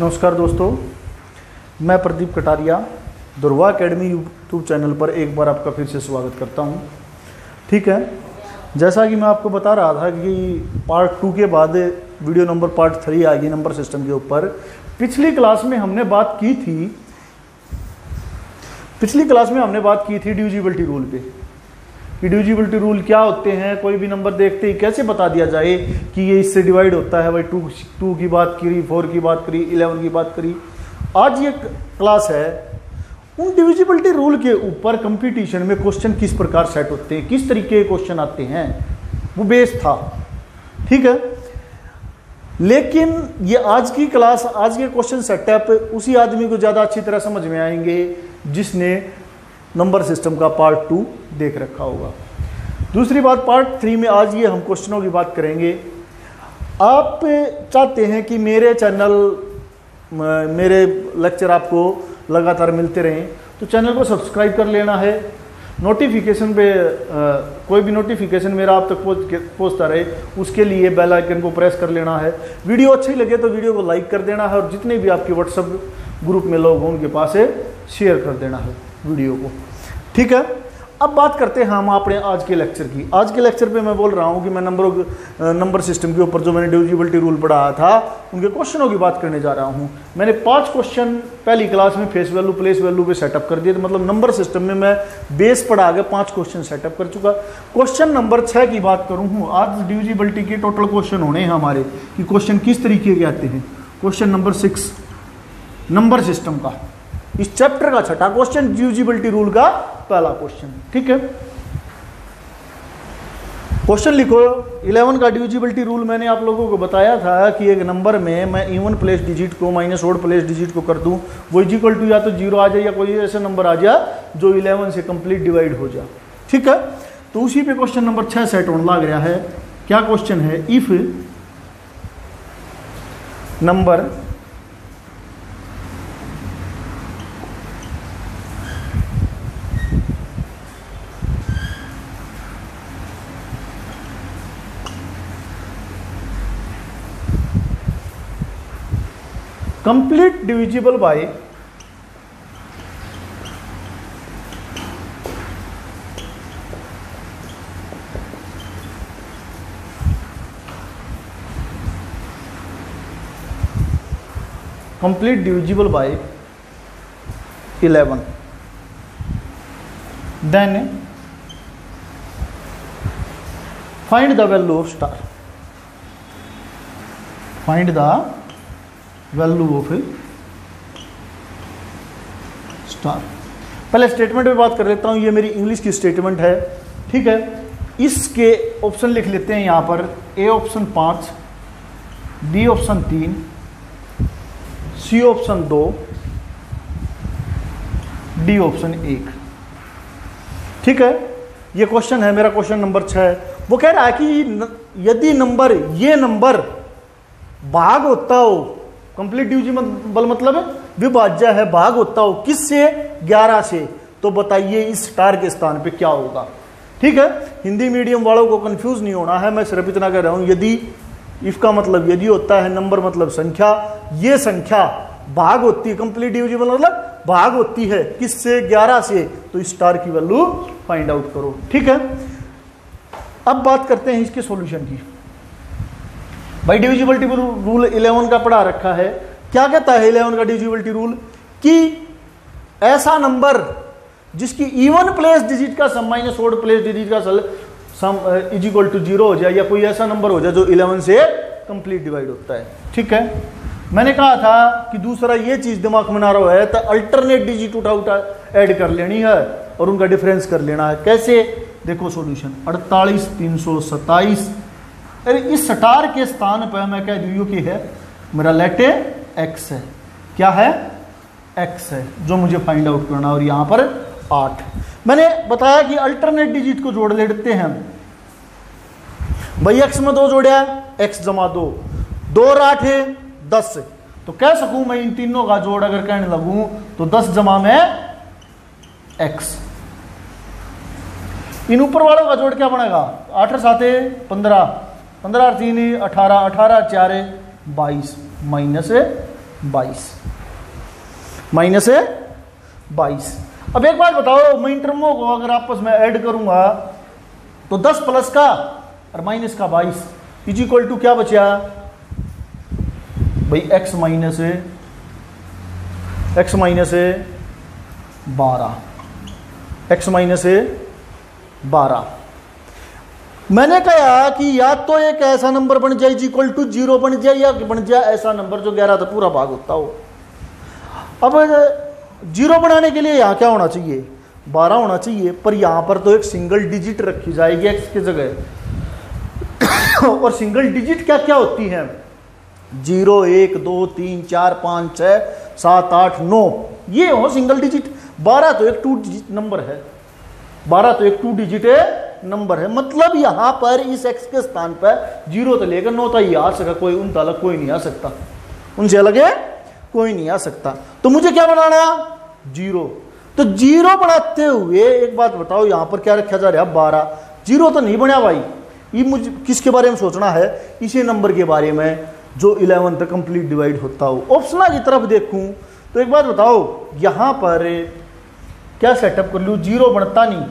नमस्कार दोस्तों, मैं प्रदीप कटारिया दुर्वा एकेडमी यूट्यूब चैनल पर एक बार आपका फिर से स्वागत करता हूं। ठीक है, जैसा कि मैं आपको बता रहा था कि पार्ट 2 के बाद वीडियो नंबर पार्ट 3 आ गई नंबर सिस्टम के ऊपर। पिछली क्लास में हमने बात की थी डिविजिबिलिटी रूल पे कि डिविजिबिलिटी रूल क्या होते हैं, कोई भी नंबर देखते ही कैसे बता दिया जाए कि ये इससे डिवाइड होता है। भाई 2 की बात करी, 4 की बात करी, 11 की बात करी। आज ये क्लास है उन डिविजिबिलिटी रूल के ऊपर कंपटीशन में क्वेश्चन किस प्रकार सेट होते हैं, किस तरीके के क्वेश्चन आते हैं, वो बेस था। ठीक है, लेकिन ये आज की क्लास, आज के क्वेश्चन सेटअप उसी आदमी को ज़्यादा अच्छी तरह समझ में आएंगे जिसने नंबर सिस्टम का पार्ट 2 देख रखा होगा। दूसरी बात, पार्ट 3 में आज ये हम क्वेश्चनों की बात करेंगे। आप चाहते हैं कि मेरे चैनल, मेरे लेक्चर आपको लगातार मिलते रहें, तो चैनल को सब्सक्राइब कर लेना है। नोटिफिकेशन पे कोई भी नोटिफिकेशन मेरा आप तक पहुंचता रहे, उसके लिए बेल आइकन को प्रेस कर लेना है। वीडियो अच्छी लगे तो वीडियो को लाइक कर देना है और जितने भी आपके व्हाट्सएप ग्रुप में लोग हों उनके पास शेयर कर देना है वीडियो को। ठीक है, अब बात करते हैं हम अपने आज के लेक्चर की। आज के लेक्चर पे मैं बोल रहा हूँ कि मैं नंबर सिस्टम के ऊपर जो मैंने डिविजिबिलिटी रूल पढ़ाया था उनके क्वेश्चनों की बात करने जा रहा हूँ। मैंने 5 क्वेश्चन पहली क्लास में फेस वैल्यू, प्लेस वैल्यू पे सेटअप कर दिए। तो मतलब नंबर सिस्टम में मैं बेस पढ़ा के 5 क्वेश्चन सेटअप कर चुका। क्वेश्चन नंबर 6 की बात करूँ, आज डिविजिबिलिटी के टोटल क्वेश्चन होने हैं हमारे कि क्वेश्चन किस तरीके के आते हैं। क्वेश्चन नंबर 6 नंबर सिस्टम का, इस चैप्टर का छठा क्वेश्चन, डिविजिबिलिटी रूल का पहला क्वेश्चन। ठीक है, क्वेश्चन लिखो। 11 का डिविजिबिलिटी रूल मैंने आप लोगों को बताया था कि एक नंबर में मैं इवन प्लेस डिजिट को माइनस ऑड प्लेस डिजिट को कर दूं, वो इज इक्वल टू या तो 0 आ जाए या कोई ऐसा नंबर आ जाए जो 11 से कंप्लीट डिवाइड हो जाए। ठीक है, तो उसी पे क्वेश्चन नंबर 6 सेट होने लग रहा है। क्या क्वेश्चन है? If number complete divisible by complete divisible by 11, then find the value of star. Find the value of star. पहले स्टेटमेंट पे बात कर लेता हूँ। ये मेरी इंग्लिश की स्टेटमेंट है। ठीक है, इसके ऑप्शन लिख लेते हैं यहाँ पर। A option 5, B option 3, C option 2, D option 1। ठीक है, ये क्वेश्चन है मेरा, क्वेश्चन नंबर 6। वो कह रहा है कि यदि नंबर, ये नंबर भाग होता हो, कंप्लीट डिविजिबल मतलब विभाज्य है, भाग होता हो किससे? 11 से, तो बताइए इस स्टार के स्थान पे क्या होगा। ठीक है, हिंदी मीडियम वालों को कंफ्यूज नहीं होना है, मैं सिर्फ इतना कह रहा हूं। यदि, इसका मतलब यदि होता है, नंबर मतलब संख्या, ये संख्या भाग होती है, कंप्लीट डिविजिबल मतलब भाग होती है किससे? 11 से, तो इस स्टार की वैल्यू फाइंड आउट करो। ठीक है, अब बात करते हैं इसके सॉल्यूशन की। भाई डिविजिबिलिटी रूल 11 का पढ़ा रखा है। क्या कहता है 11 का डिविजिबिलिटी रूल? कि ऐसा नंबर जिसकी इवन प्लेस डिजिट का सम माइनस ऑड प्लेस डिजिट का सम इज इक्वल टू 0 हो जाए, या कोई ऐसा नंबर हो जाए जो 11 से कंप्लीट डिवाइड होता है। ठीक है, मैंने कहा था कि दूसरा ये चीज दिमाग में ना रहो है तो अल्टरनेट डिजिट उठा ऐड कर लेनी है और उनका डिफरेंस कर लेना है। कैसे? देखो सॉल्यूशन 48 327। अरे इस स्टार के स्थान पर मैं कह दूँ कि है मेरा लेटे x है। क्या है? x है, जो मुझे फाइंड आउट करना। और यहां पर 8 मैंने बताया कि अल्टरनेट डिजिट को जोड़ लेते हैं। भाई x में 2 जोड़ा है, x जमा 2, 2 और 8 है 10, तो कह सकूं मैं इन तीनों का जोड़ अगर कहने लगूं तो 10 जमा में x। इन ऊपर वालों का जोड़ क्या बनेगा? 8 और 7 15, 15 और 3 18, 18 4 22 माइनस 22 माइनस है 22। अब एक बात बताओ, मैं इन टर्मों को अगर आपस में ऐड करूंगा तो 10 प्लस का और माइनस का 22 इज इक्वल टू क्या बचा भाई x माइनस है 12, x माइनस है 12। मैंने कहा कि या तो एक ऐसा नंबर बन जाए इज इक्वल टू 0 बन जाए, या बन जाए ऐसा नंबर जो 11 का पूरा भाग होता हो। अब 0 बनाने के लिए यहाँ क्या होना चाहिए, 12 होना चाहिए, पर यहाँ पर तो एक सिंगल डिजिट रखी जाएगी x की जगह। और सिंगल डिजिट क्या क्या होती हैं, 0 1 2 3 4 5 6 7 8 9, ये हो सिंगल डिजिट। 12 तो एक 2 डिजिट नंबर है, 12 तो एक 2 डिजिट नंबर है। मतलब यहाँ पर इस x के स्थान पर 0 तो लेकर 9 तक ही आ सका, कोई उनसे अलग कोई नहीं आ सकता, उनसे अलग है कोई नहीं आ सकता। तो मुझे क्या बनाना, 0। तो 0 बनाते हुए एक बात बताओ, यहाँ पर क्या रखा जा रहा है 12, 0 तो नहीं बना भाई। ये मुझे किसके बारे में सोचना है, इसी नंबर के बारे में जो 11 तक कंप्लीट डिवाइड होता हो। ऑप्शनल की तरफ देखूं तो एक बात बताओ, यहाँ पर क्या सेटअप कर लूँ, 0 बनता नहीं,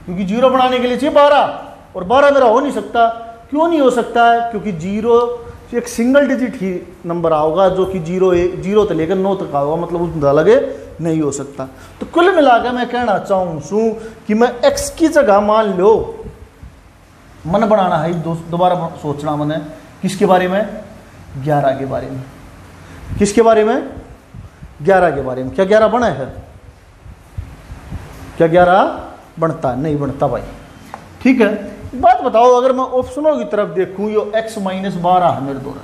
क्योंकि 0 बनाने के लिए चाहिए 12, और 12 मेरा हो नहीं सकता। क्यों नहीं हो सकता है, क्योंकि 0 एक सिंगल डिजिट ही नंबर आओगा जो कि 0 से लेकर 9 तक आओगा, मतलब उसमें अलग नहीं हो सकता। तो कुल मिलाकर मैं कहना चाहूँ कि मैं x की जगह मान लो, मन बनाना है दोबारा सोचना मन है किसके बारे में, 11 के बारे में। किसके बारे में, 11 के बारे में। क्या 11 बना है, क्या 11 बनता है, नहीं बनता भाई। ठीक है, बात बताओ, अगर मैं ऑप्शनों की तरफ देखूं, यो x माइनस 12 है मेरे द्वारा,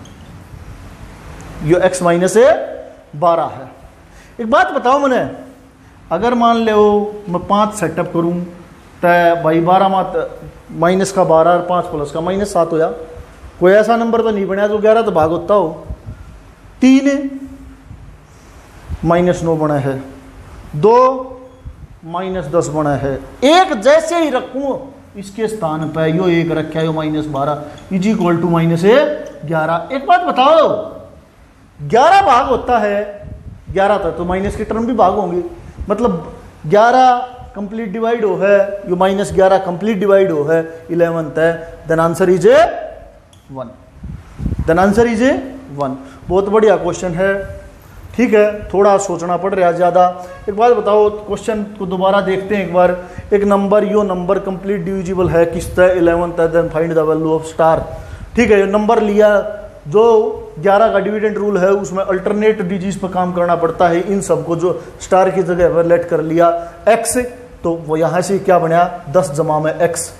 यो x माइनस 12 है। एक बात बताओ मैंने, अगर मान लो मैं 5 सेटअप करूं तो भाई 12 माइनस का 12 और 5 प्लस का माइनस 7 हो जा, कोई ऐसा नंबर तो नहीं बनया जो 11 तो भाग होता हो। 3 माइनस 9 बना है, 2 माइनस 10 बना है। एक जैसे ही रखूं इसके स्थान पर यो 1 रखा है, यो minus 12 is equal to minus 11। एक बात बताओ, 11 भाग होता है, 11 तक तो माइनस के टर्म भी भाग होंगे, मतलब 11 कंप्लीट डिवाइड हो है, यो माइनस 11 कंप्लीट डिवाइड हो है 11th है, then answer is 1, then answer is 1। बहुत बढ़िया क्वेश्चन है। ठीक है, थोड़ा सोचना पड़ रहा है ज़्यादा। एक बात बताओ, क्वेश्चन को दोबारा देखते हैं एक बार। एक नंबर, यो नंबर कंप्लीट डिविजिबल है किस तरह, 11th है, then find the value of star. ठीक है, ये नंबर लिया, जो 11 का डिविडेंड रूल है उसमें अल्टरनेट डिजिट्स पर काम करना पड़ता है। इन सबको जो स्टार की जगह पर लेट कर लिया x, तो वो यहाँ से क्या बना 10 जमा में x।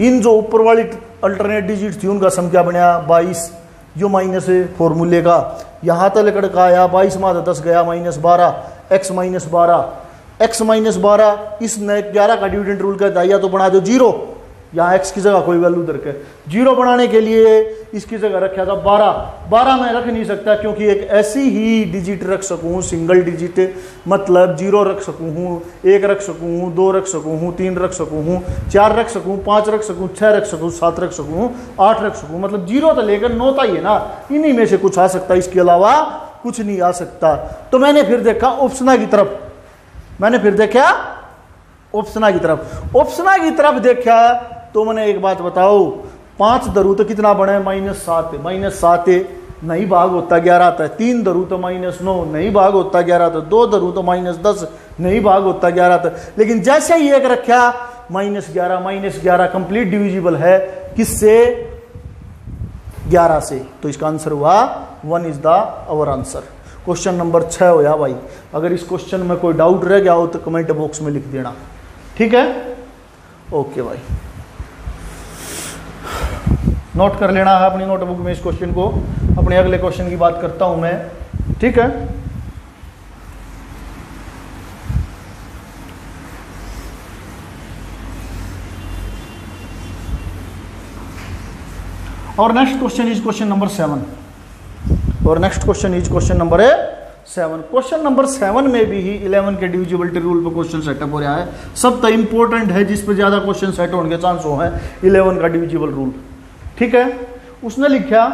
इन जो ऊपर वाली अल्टरनेट डिजिट थी उनका सम क्या बना 22, जो माइनस है फॉर्मूले का। यहाँ तक लड़का आया 22 माँ 10 गया माइनस 12, x माइनस 12 इस 11 का डिविडेंड रूल का दाइया तो बना दो 0, यहाँ x की जगह कोई वैल्यू दर के 0 बनाने के लिए इसकी जगह रखा था 12 मैं रख नहीं सकता, क्योंकि एक ऐसी ही डिजिट रख सकूँ सिंगल डिजिट, मतलब 0 रख सकूँ, 1 रख सकूँ, 2 रख सकूँ, 3 रख सकूँ, 4 रख सकूँ, 5 रख सकूँ, 6 रख सकूँ, 7 रख सकूँ, 8 रख सकूँ, मतलब 0 से लेकर 9 तक ही ना, इन्हीं में से कुछ आ सकता, इसके अलावा कुछ नहीं आ सकता। तो मैंने फिर देखा ऑप्शना की तरफ, ऑप्शना की तरफ देखा तो मैंने एक बात बताओ, 5 धरू तो कितना बने -7 नहीं भाग होता 11 तक, 3 धरू तो -9 नहीं भाग होता 11 तक, 2 धरू तो -10 नहीं भाग होता 11 तक। लेकिन जैसे ही एक रखा -11 कंप्लीट डिविजिबल है किससे, 11 से, तो इसका आंसर हुआ 1 is the our answer. Question number 6 हो या भाई। अगर इस क्वेश्चन में कोई डाउट रह गया हो तो कमेंट बॉक्स में लिख देना, ठीक है। ओके भाई, नोट कर लेना है अपनी नोटबुक में इस क्वेश्चन को। अपने अगले क्वेश्चन की बात करता हूं मैं, ठीक है। और next question is question number 7। Question number 7 में भी 11 के डिविजिबिलिटी रूल पर क्वेश्चन सेटअप हो रहा है। सब तो इंपॉर्टेंट है, जिस पे ज्यादा क्वेश्चन सेट होने के चांस हो है 11 का डिविजिबल रूल, ठीक है। उसने लिखा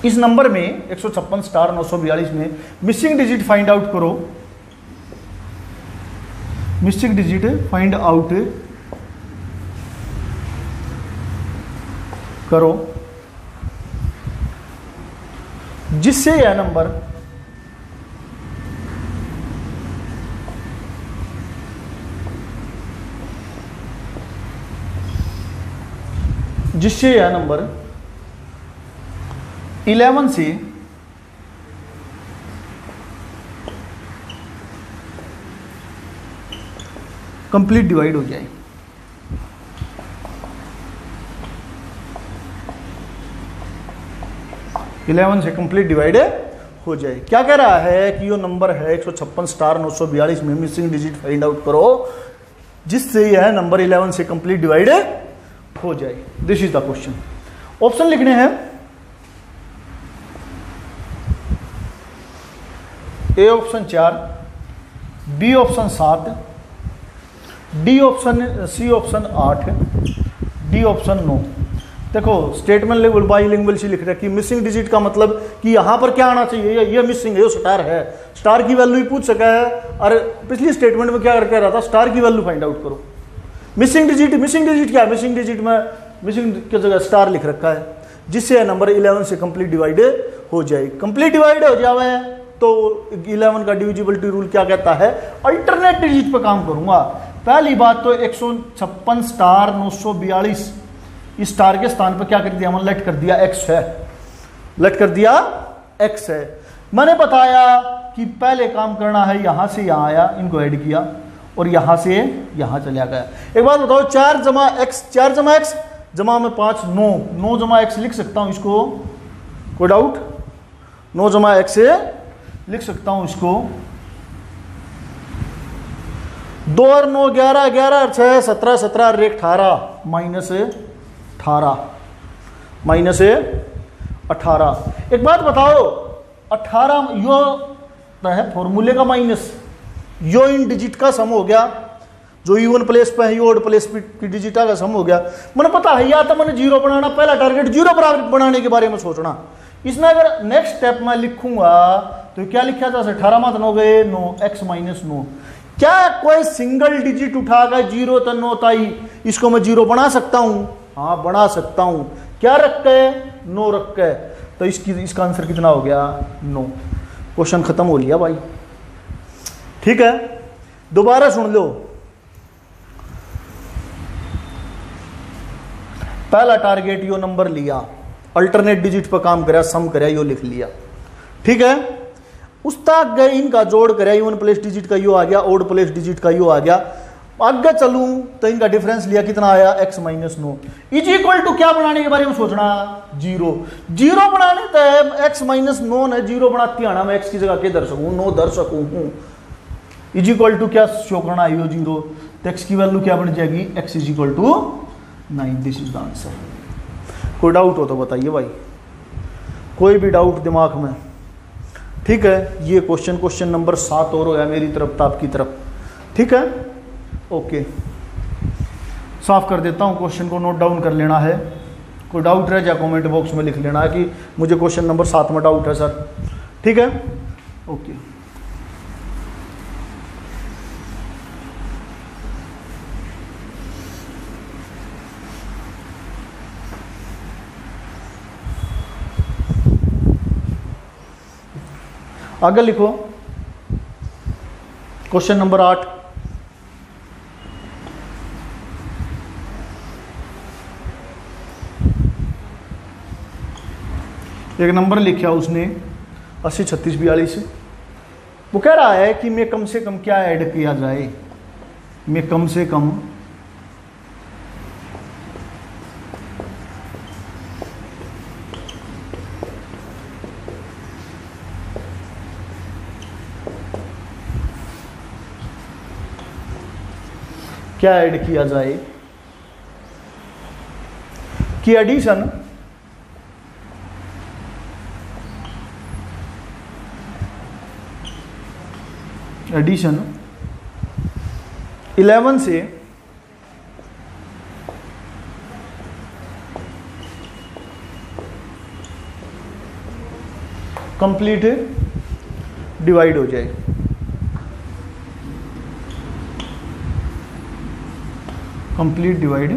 इस नंबर में 156 स्टार 942 में मिसिंग डिजिट फाइंड आउट करो, मिसिंग डिजिट फाइंड आउट करो जिससे यह नंबर जिससे यह नंबर 11 से कंप्लीट डिवाइड हो जाए। इलेवन से कंप्लीट डिवाइड हो जाए। क्या कह रहा है कि यो नंबर है 156 स्टार 942 में मिसिंग डिजिट फाइंड आउट करो जिससे यह नंबर 11 से कंप्लीट डिवाइड हो जाए। This is the question. Option लिखने हैं, A option 4, B option 7, D option, C option 8, D option 9। देखो स्टेटमेंट लेवल बाइलिंगुअल से लिख रखी, मिसिंग डिजिट का मतलब कि यहां पर क्या आना चाहिए, ये मिसिंग है, ये स्टार है, स्टार की वैल्यू ही पूछ सका है। और पिछली स्टेटमेंट में क्या कह रहा था, स्टार की वैल्यू फाइंड आउट करो। मिसिंग डिजिट क्या है, मिसिंग डिजिट में मिसिंग की जगह स्टार लिख रखा है जिससे नंबर 11 से कंप्लीट डिवाइड हो जाए। कंप्लीट डिवाइड हो जावे तो 11 का डिविजिबिलिटी रूल क्या कहता है, अल्टरनेट डिजिट पे काम करूंगा। पहली बात तो 156 स्टार 942 इस स्टार के स्थान पर क्या कर दिया, मैंने लेट कर दिया x है, लेट कर दिया x है। मैंने बताया कि पहले काम करना है, यहां से यहां आया, इनको ऐड किया और यहां से यहां चला गया। एक बात बताओ, 4 जमा x जमा में 5 9 जमा x लिख सकता हूं इसको, कोई डाउट? 9 जमा x से लिख सकता हूं इसको। 2 और 9 11 11 और 6 17 17 और 1 18 माइनस 18। एक बात बताओ, 18 यो है फॉर्मूले का माइनस, यो इन डिजिट का सम हो गया, जो इवन प्लेस पे है यो ओड प्लेस की डिजिट का सम हो गया। मैंने पता है या तो मैंने जीरो बनाना, पहला टारगेट जीरो बनाने के बारे में सोचना। इसमें अगर नेक्स्ट स्टेप में लिखूंगा तो क्या लिखा जा सकता, 18 मात 9 गए 9 x माइनस 9। क्या कोई सिंगल डिजिट उठाकर 0 तक 9 ताई इसको मैं जीरो बना सकता हूं? हाँ बना सकता हूं। क्या रख के, 9 रख के, तो इसका आंसर कितना हो गया, 9। क्वेश्चन खत्म हो लिया भाई, ठीक है। दोबारा सुन लो, पहला टारगेट यो नंबर लिया, अल्टरनेट डिजिट पर काम कराया, सम कराया, यो लिख लिया, ठीक है। उस तक गए, इनका जोड़ कराया, इवन प्लेस डिजिट का यो आ गया, ओड प्लेस डिजिट का यो आ गया। आगे चलूं तो इनका डिफरेंस लिया, कितना आया, x minus 9 is equal to क्या बनाने के बारे में सोचना, 0 बनाने तो x माइनस 9 है, 0 बनाती आना, मैं x की जगह क्या धर सकूं, 9 धर सकूं हूं। इज इक्वल टू क्या शो करना है, यो 0, तो x की वैल्यू क्या बन जाएगी, x is equal to 9। This is the answer. कोई डाउट हो तो बताइए भाई, कोई भी डाउट दिमाग में, ठीक है। ये क्वेश्चन नंबर 7 और होया मेरी तरफ तो आपकी तरफ, ठीक है, ओके। साफ कर देता हूँ, क्वेश्चन को नोट डाउन कर लेना है। कोई डाउट रह जाए कमेंट बॉक्स में लिख लेना है कि मुझे क्वेश्चन नंबर 7 में डाउट है सर, ठीक है, ओके। आगे लिखो, क्वेश्चन नंबर 8। एक नंबर लिखा उसने 80 36 42। वो कह रहा है कि मैं कम से कम क्या ऐड किया जाए, मैं कम से कम क्या ऐड किया जाए कि एडिशन एडिशन 11 से कंप्लीट डिवाइड हो जाए। कंप्लीट डिवाइड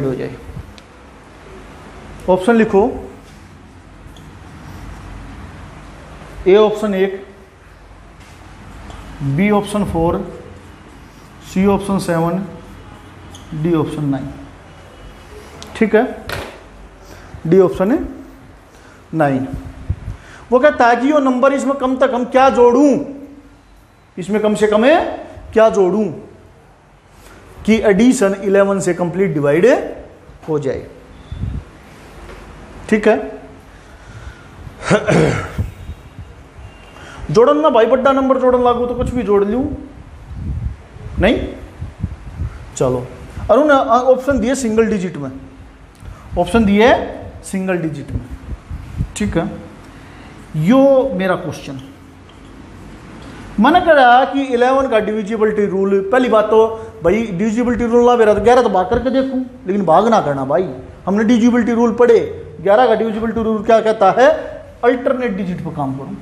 हो जाए। ऑप्शन लिखो, A option 1, B option 4, C option 7, D option 9। ठीक है, डी ऑप्शन है 9। वो कहता है कि ये नंबर इसमें कम से कम क्या जोड़ूं, इसमें कम से कम है क्या जोड़ूं कि एडिशन 11 से कंप्लीट डिवाइड हो जाए। ठीक है, जोड़न ना भाई, बड़ा नंबर जोड़न लागू तो कुछ भी जोड़ लूं नहीं। चलो, अरुण ऑप्शन दिए सिंगल डिजिट में, ऑप्शन दिए सिंगल डिजिट में। ठीक है, यो मेरा क्वेश्चन मैंने कहा कि 11 का डिविजिबिलिटी रूल, पहली बात तो भाई डिविजिबिलिटी रूल ला मेरा तो 11 तो भाग करके देखूं, लेकिन भाग ना करना भाई। हमने डिविजिबिलिटी रूल पढ़े, 11 का डिविजिबिलिटी रूल क्या कहता है, अल्टरनेट डिजिट पर काम करूं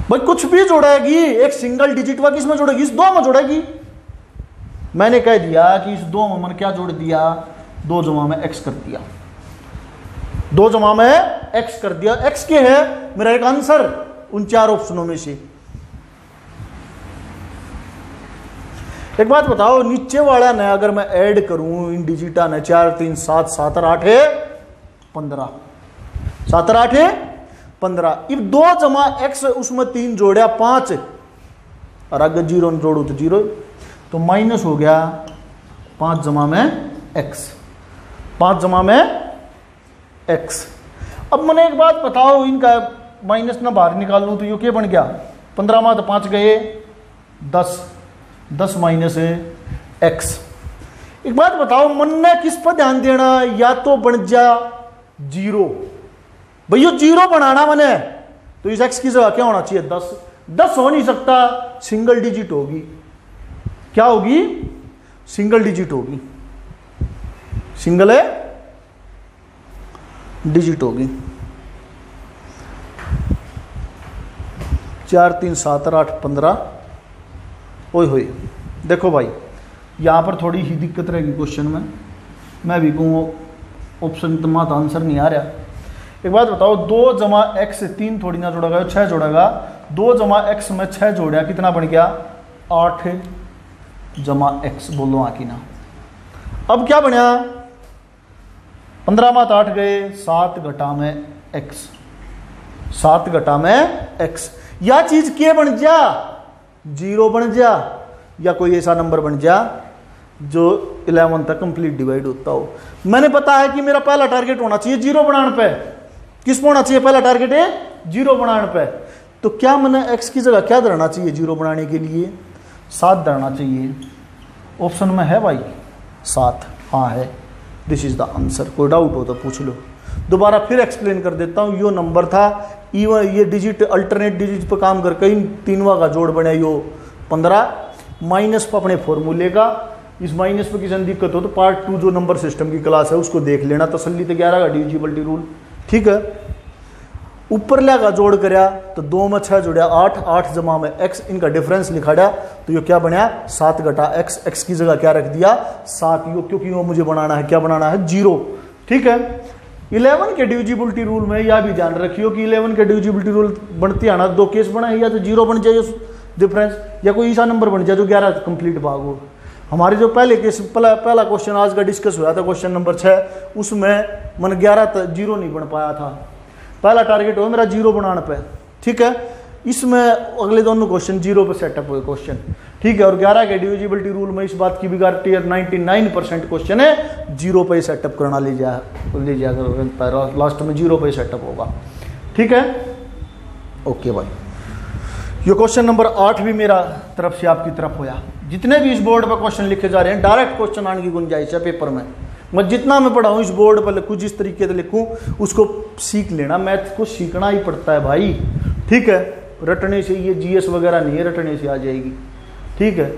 भाई। कुछ भी जोड़ेगी, एक सिंगल डिजिट वा किसमें जोड़ेगी, इस 2 में जोड़ेगी। मैंने कह दिया कि इस 2 में मैंने क्या जोड़ दिया, 2 जमा में x कर दिया, 2 जमा में x कर दिया। x के है मेरा एक आंसर उन 4 ऑप्शनों में से। एक बात बताओ, नीचे वाला ने अगर मैं ऐड करूं इन डिजिटा ने, 4 3 7 7 और 8 है 15, 7 और 8 है 15। अब 2 जमा x, उसमें 3 जोड़ा 5, और अगर 0 जोड़ू तो 0, तो माइनस हो गया 5 जमा में x, 5 जमा में x। अब मैंने एक बात बताओ, इनका माइनस ना बाहर निकाल लूं तो ये क्या बन गया, 15 में तो 5 गए 10, 10 माइनस x। एक बात बताओ, मन ने किस पर ध्यान देना, या तो बन जा 0, भैया 0 बनाना मैंने, तो इस x की जगह क्या होना चाहिए 10। 10 हो नहीं सकता, सिंगल डिजिट होगी। क्या होगी, सिंगल डिजिट होगी, सिंगल है डिजिट होगी। 4 3 7 और 8 15। ओए होए, देखो भाई यहां पर थोड़ी ही दिक्कत रहेगी क्वेश्चन में, मैं भी कहूँ ऑप्शन तो मात आंसर नहीं आ रहा। एक बात बताओ, 2 जमा x से 3 थोड़ी ना जोड़ेगा, 6 जोड़ेगा। 2 जमा x में 6 जोड़ा, कितना बन गया 8 जमा x। बोलो आकी ना। अब क्या बना, 15 में 8 गए, 7 घटा में x, 7 घटा में x। या चीज के बन जा, 0 बन जा, या कोई ऐसा नंबर बन जा जो 11 तक कंप्लीट डिवाइड होता हो। मैंने पता है कि मेरा पहला टारगेट होना चाहिए 0 बनाने पे। किस पे होना चाहिए, पहला टारगेट है 0 बनाने पे। तो क्या मैंने x की जगह क्या धरना चाहिए 0 बनाने के लिए, 7 धरना चाहिए। ऑप्शन में है भाई 7, हाँ है, दिस इज द आंसर। कोई डाउट हो तो पूछ लो। दोबारा फिर एक्सप्लेन कर देता हूँ। यो नंबर था, ये डिजिट अल्टरनेट डिजिट पर काम कर कई 3वां का जोड़ बने यो 15, माइनस पर अपने फॉर्मूले का। इस माइनस पर किसी दिक्कत हो तो पार्ट 2 जो नंबर सिस्टम की क्लास है उसको देख लेना तसल्ली से। 11 का डिविजिबिलिटी रूल, ठीक है। ऊपर का जोड़ करया तो 2 में 6 जोड़ा 8, 8 जमा में x, इनका डिफरेंस लिखा दिया तो ये क्या बना 7 घटा x। x की जगह क्या रख दिया 7, यो क्योंकि वो मुझे बनाना है, क्या बनाना है 0, ठीक है। 11 के डिविजिबिलिटी रूल में यह भी ध्यान रखियो कि 11 के डिविजिबिलिटी रूल बनती है ना, 2 केस बनाए, या तो 0 बन जाए डिफरेंस, या कोई ऐसा नंबर बन जाए जो 11 कंप्लीट भाग हो। हमारे जो पहले केस पहला क्वेश्चन आज का डिस्कस हुआ था, क्वेश्चन नंबर 6, उसमें मन 11 0 नहीं बन पाया था। पहला टारगेट हो मेरा 0 बनाने पे, ठीक है। इसमें अगले दोनों क्वेश्चन 0 पे सेटअप हुए क्वेश्चन, ठीक है। और 11 के डिविजिबिलिटी रूल में इस बात की भी गारंटी है, 99% क्वेश्चन है 0 पे सेटअप करना, ले जाएगा लास्ट में 0 पे सेटअप होगा, ठीक है। ओके भाई, ये क्वेश्चन नंबर 8 भी मेरा तरफ से आपकी तरफ होया। जितने भी इस बोर्ड पर क्वेश्चन लिखे जा रहे हैं डायरेक्ट क्वेश्चन आने की गुंजाइश है पेपर में। मैं जितना मैं पढ़ाऊँ इस बोर्ड पर लिखूँ, जिस तरीके से लिखूँ उसको सीख लेना। मैथ को सीखना ही पड़ता है भाई, ठीक है। रटने से ये जीएस वगैरह नहीं है, रटने से आ जाएगी, ठीक है।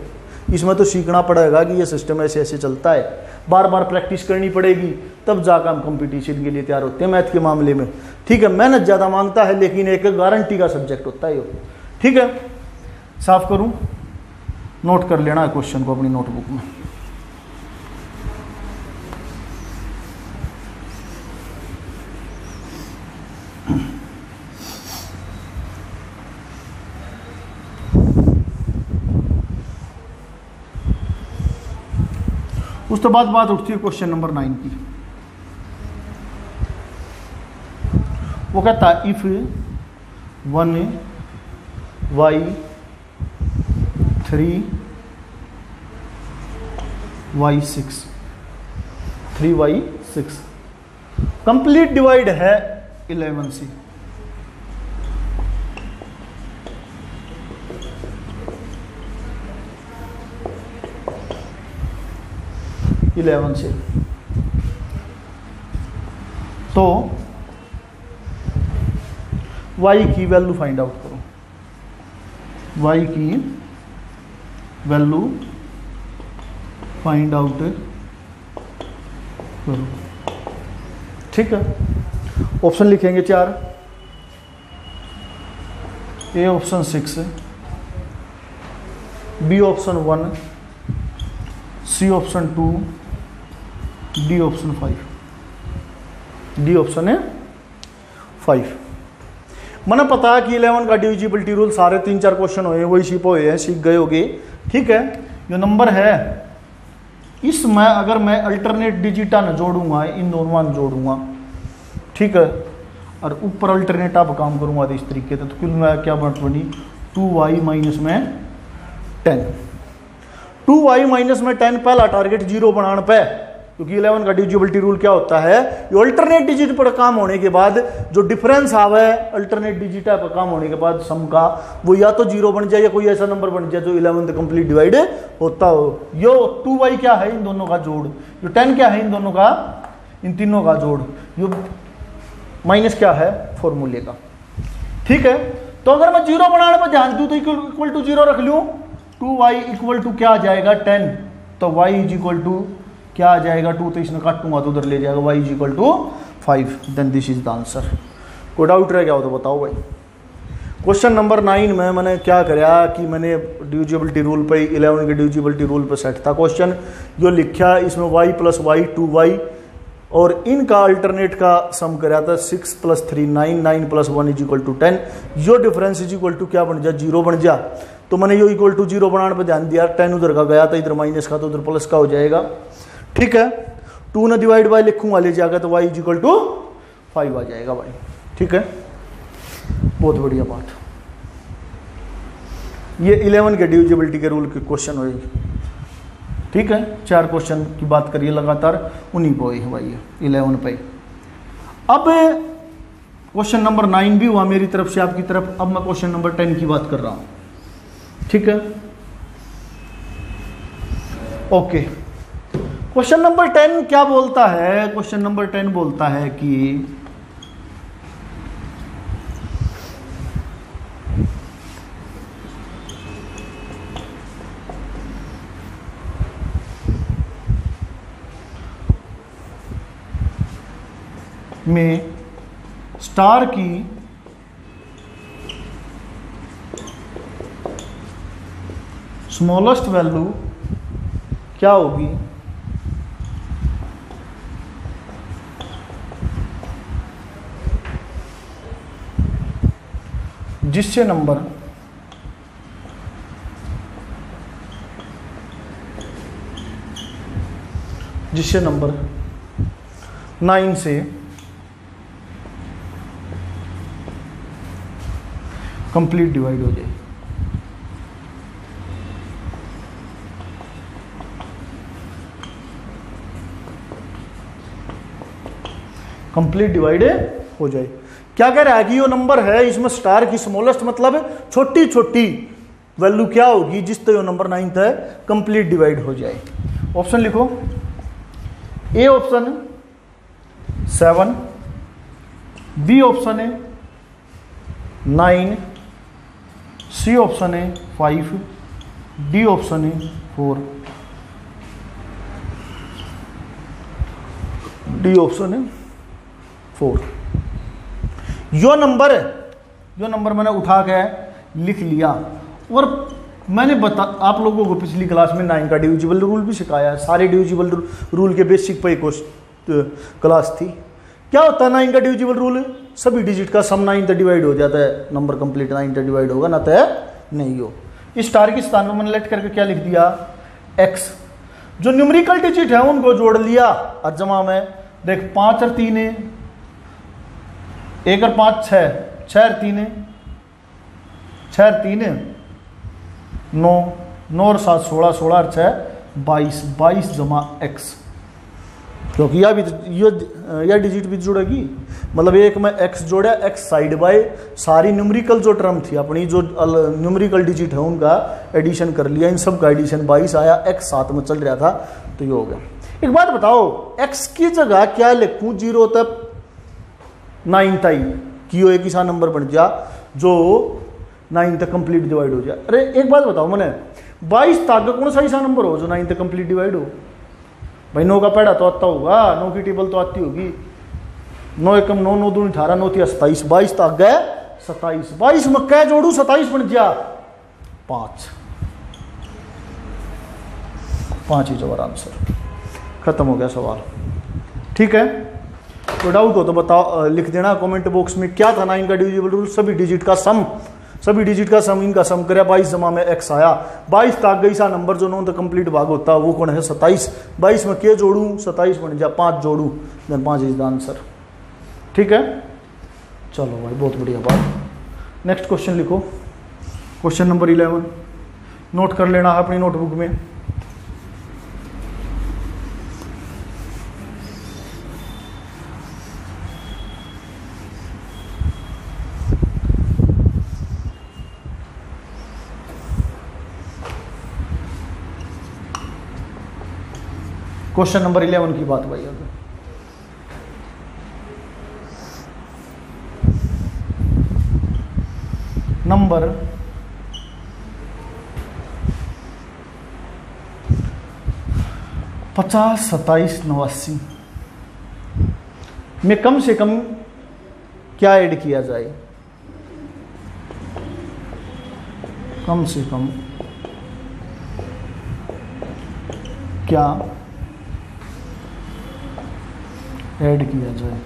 इसमें तो सीखना पड़ेगा कि ये सिस्टम ऐसे ऐसे चलता है, बार बार प्रैक्टिस करनी पड़ेगी, तब जाकर हम कंपटीशन के लिए तैयार होते हैं मैथ के मामले में। ठीक है, मेहनत ज़्यादा मांगता है लेकिन एक गारंटी का सब्जेक्ट होता है ये। ठीक है, साफ करूं, नोट कर लेना है क्वेश्चन को अपनी नोटबुक में। उसके बाद बात उठती है क्वेश्चन नंबर 9 की। वो कहता है if 1y3y6 3y6 complete divide है 11 से। तो y की वैल्यू फाइंड आउट करो, y की वैल्यू फाइंड आउट करो। ठीक है, ऑप्शन लिखेंगे 4, A option 6, B option 1, C option 2, D option 5। D option है 5। मैंने पता है कि 11 का डिविजिबिलिटी रूल सारे 3-4 क्वेश्चन हुए वही सीप हुए हैं, सीख गए होगे। ठीक है, जो नंबर है इसमें अगर मैं अल्टरनेट डिजिटा न जोड़ूंगा, इन दोनों न जोड़ूंगा, ठीक है, और ऊपर अल्टरनेट आप काम करूंगा तो इस तरीके से, तो कुल में क्या बात बनी 2y माइनस में 10। 2y माइनस में 10 पहला टारगेट 0 बनाने पे, क्योंकि 11 का डिविजिबिलिटी रूल क्या होता है, ये अल्टरनेट डिजिट पर काम होने के बाद जो डिफरेंस आवे अल्टरनेट डिजिट पर काम होने के बाद सम का, वो या तो 0 बन जाए या कोई ऐसा नंबर बन जाए जो 11 कंप्लीट डिवाइड होता हो। यो 2y क्या है, इन दोनों का जोड़, यो 10 क्या है, इन दोनों का, इन तीनों का जोड़, यो माइनस क्या है फॉर्मूले का। ठीक है, तो अगर मैं 0 बनाने पर ध्यान दूं तो इक्वल टू 0 रख लूं, 2y इक्वल टू क्या आ जाएगा 10, तो y इज इक्वल टू क्या आ जाएगा 2, तो इसमें काटूंगा तो उधर ले जाएगा y is equal to 5। Then this is the answer. कोई डाउट रह गया हो तो बताओ भाई। क्वेश्चन नंबर 9 में मैंने क्या कराया कि मैंने डिविजिबिलिटी रूल पे 11 के डिविजिबिलिटी रूल पे सेट था क्वेश्चन, जो लिखा इसमें y प्लस वाई 2y और इनका अल्टरनेट का सम कराया था 6 + 3 9, 9 + 1 इज इक्वल टू 10। जो डिफरेंस इज इक्वल टू क्या बन जा, 0 बन जा, तो मैंने यो इक्वल टू 0 बनाने पर ध्यान दिया, 10 उधर का गया था, इधर माइनस का तो उधर प्लस का हो जाएगा। ठीक है, 2 ने डिवाइड बाय लिखूंगा ले जाएगा तो y इज इक्वल टू 5 आ जाएगा भाई। ठीक है, बहुत बढ़िया बात। ये 11 के डिविजिबिलिटी के रूल के क्वेश्चन हुए। ठीक है, 4 क्वेश्चन की बात करिए लगातार, उन्हीं पे है भाई 11 पे। अब क्वेश्चन नंबर 9 भी हुआ मेरी तरफ से आपकी तरफ। अब मैं क्वेश्चन नंबर 10 की बात कर रहा हूं। ठीक है, ओके। क्वेश्चन नंबर 10 क्या बोलता है, क्वेश्चन नंबर 10 बोलता है कि में स्टार की स्मॉलेस्ट वैल्यू क्या होगी जिससे नंबर जिससे नंबर 9 से कंप्लीट डिवाइड हो जाए। कंप्लीट डिवाइड हो जाए। क्या कह रहा है कि ये नंबर है, इसमें स्टार की स्मॉलेस्ट मतलब छोटी छोटी वैल्यू क्या होगी जिससे ये नंबर 9 है कंप्लीट डिवाइड हो जाए। ऑप्शन लिखो, ए ऑप्शन 7, बी ऑप्शन है 9, सी ऑप्शन है 5, डी ऑप्शन है 4, डी ऑप्शन है 4। यो नंबर मैंने उठा के लिख लिया। और मैंने आप लोगों को पिछली क्लास में 9 का डिविजिबल रूल भी सिखाया है। सारे डिविजिबल रूल के बेसिक पे क्लास थी। क्या होता है 9 का डिविजिबल रूल? सभी डिजिट का सम 9 तक डिवाइड हो जाता है, नंबर कंप्लीट 9 तक डिवाइड होगा, ना तो नहीं हो। इस स्टार के स्थान में मैंने लेट करके क्या लिख दिया? x। जो न्यूमेरिकल डिजिट है उनको जोड़ लिया और जमा में देख 5 और 3 है, 1 और 5 6, 6 और 3 है, 6 और 3 है 9, 9 और 7 16, 16 और 6 22, 22 जमा x। क्योंकि यह डिजिट भी जुड़ेगी, मतलब एक में x जोड़ा, x साइड बाय सारी न्यूमेरिकल जो टर्म थी अपनी, जो न्यूमेरिकल डिजिट है उनका एडिशन कर लिया, इन सब का एडिशन 22 आया, x साथ में चल रहा था तो ये हो गया। एक बात बताओ, x की जगह क्या लिखूं? 0 तक 9 तक कियो एक ऐसा नंबर बन गया जो 9 तक कंप्लीट डिवाइड हो जाए। अरे एक बात बताओ मैंने, 22 तक कौन सा ऐसा नंबर हो जो 9 तक कंप्लीट डिवाइड हो? भाई 9 का पढ़ा तो आता होगा, 9 की टेबल तो आती होगी। 9 एकम 9, 9 दूनी 18, 9 तिया 27, 22 तक गए 27, 22 में क्या जोड़ू? 27 बन गया 5 ही जवाब आंसर। खत्म हो गया सवाल। ठीक है, तो डाउट हो तो बताओ, लिख देना कमेंट बॉक्स में क्या था 9 का डिविजिबल रूल। सभी डिजिट का सम इनका सम करे, 22 जमा में x आया। 22 तक गई सा नंबर जो 9 तक कंप्लीट भाग होता वो कौन है? 27। 22 में के जोड़ू? 27 बन जा 5 जोड़ू, देन 5 इज द आंसर। ठीक है, चलो भाई बहुत बढ़िया बात। नेक्स्ट क्वेश्चन लिखो, क्वेश्चन नंबर 11 नोट कर लेना अपनी नोटबुक में। क्वेश्चन नंबर 11 की बात भाई अगर नंबर 50, 27, 89 में कम से कम क्या ऐड किया जाए? कम से कम क्या ऐड किया जाए?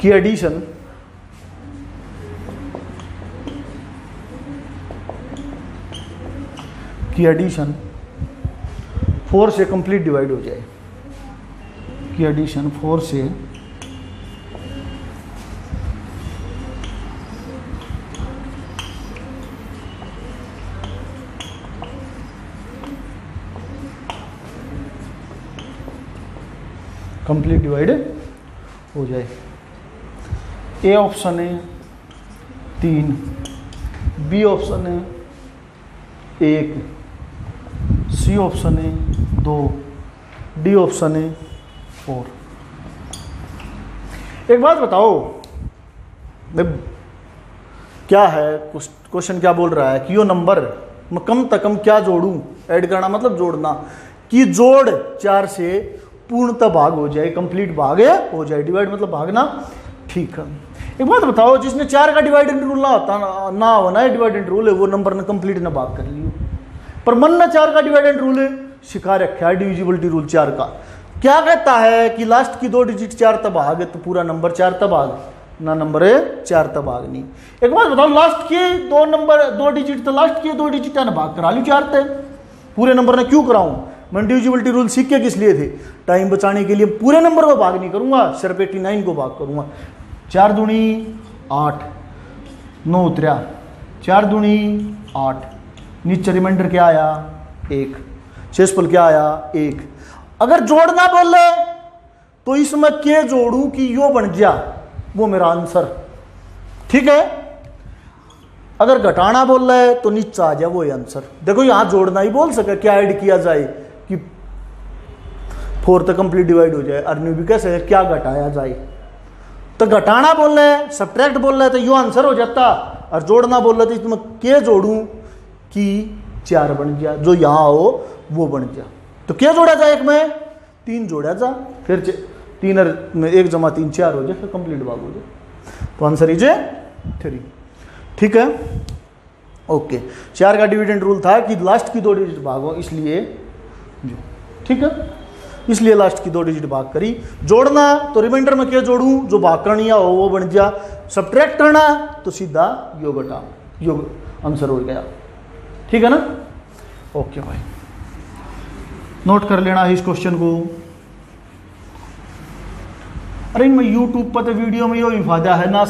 की एडिशन की एडिशन 4 से कंप्लीट डिवाइड हो जाए। की एडिशन 4 से कंप्लीट डिवाइड हो जाए। ए ऑप्शन है 3, बी ऑप्शन है 1, सी ऑप्शन है 2, डी ऑप्शन है 4। एक बात बताओ, क्या है क्वेश्चन, क्या बोल रहा है कि यो नंबर मैं कम से कम क्या जोड़ूं? ऐड करना मतलब जोड़ना, कि जोड़ 4 से पूर्णतः भाग हो जाए, कंप्लीट भाग हो जाए। डिवाइड मतलब भागना। ठीक है, एक बात बताओ, जिसने 4 का डिवाइड एंड रूल ना होता ना होना है डिवाइड एंड रूल है, वो नंबर ने कंप्लीट ना भाग कर लियो। पर मन ना 4 का डिवाइड एंड रूल है सिखा रखा है डिविजिबिलिटी रूल 4 का। क्या कहता है कि लास्ट की 2 डिजिट 4 तक भाग है तो पूरा नंबर 4 तक भाग ना, नंबर है 4 तक भाग नहीं। एक बात बताओ, लास्ट के 2 नंबर 2 डिजिट तो लास्ट के 2 डिजिट ना भाग करा ली 4 तक, पूरे नंबर ने क्यों कराऊं? मैं डिविजिबिलिटी रूल सीख के किस लिए थे? टाइम बचाने के लिए। पूरे नंबर को भाग नहीं करूंगा, सिर्फ 89 को भाग करूंगा। 4 दूनी 8, 9 उतरा, 4 दूनी 8, नीचे रिमाइंडर क्या आया? 1, शेषफल क्या आया? 1। अगर जोड़ना बोले तो इसमें के जोड़ू कि यो बन गया, वो मेरा आंसर। ठीक है, अगर घटाना बोल रहा है तो नीचे आ जाए, वो आंसर। देखो यहां जोड़ना ही बोल सके, क्या ऐड किया जाए कि 4 तक कंप्लीट डिवाइड हो जाए। अर्निंग भी कैसे, क्या घटाया जाए, तो घटाना बोल रहे हैं, सब्ट्रैक्ट बोल रहे हैं तो यो आंसर हो जाता, और जोड़ना बोल रहे थे इसमें क्या जोड़ूं कि 4 बन गया, जो यहाँ हो वो बन गया। तो क्या जोड़ा जाए, एक में 3 जोड़ा जा, फिर 3 में 1 जमा 3 4 हो जाए, फिर कंप्लीट भाग हो जाए। तो आंसर इज 3। ठीक है, ओके। 4 का डिविडेंड रूल था कि लास्ट की 2 डिजिट भागो, इसलिए जो, ठीक है, इसलिए लास्ट की 2 डिजिट भाग करी। जोड़ना तो रिमाइंडर में क्या जोड़ूं, जो भाग करनिया हो वो बन गया। सब्ट्रैक्ट करना तो सीधा योग घटा, योग आंसर हो गया। ठीक है ना, ओके भाई, नोट कर लेना है इस क्वेश्चन को। अरे इनमें यूट्यूब पर तो वीडियो में ये फायदा है ना,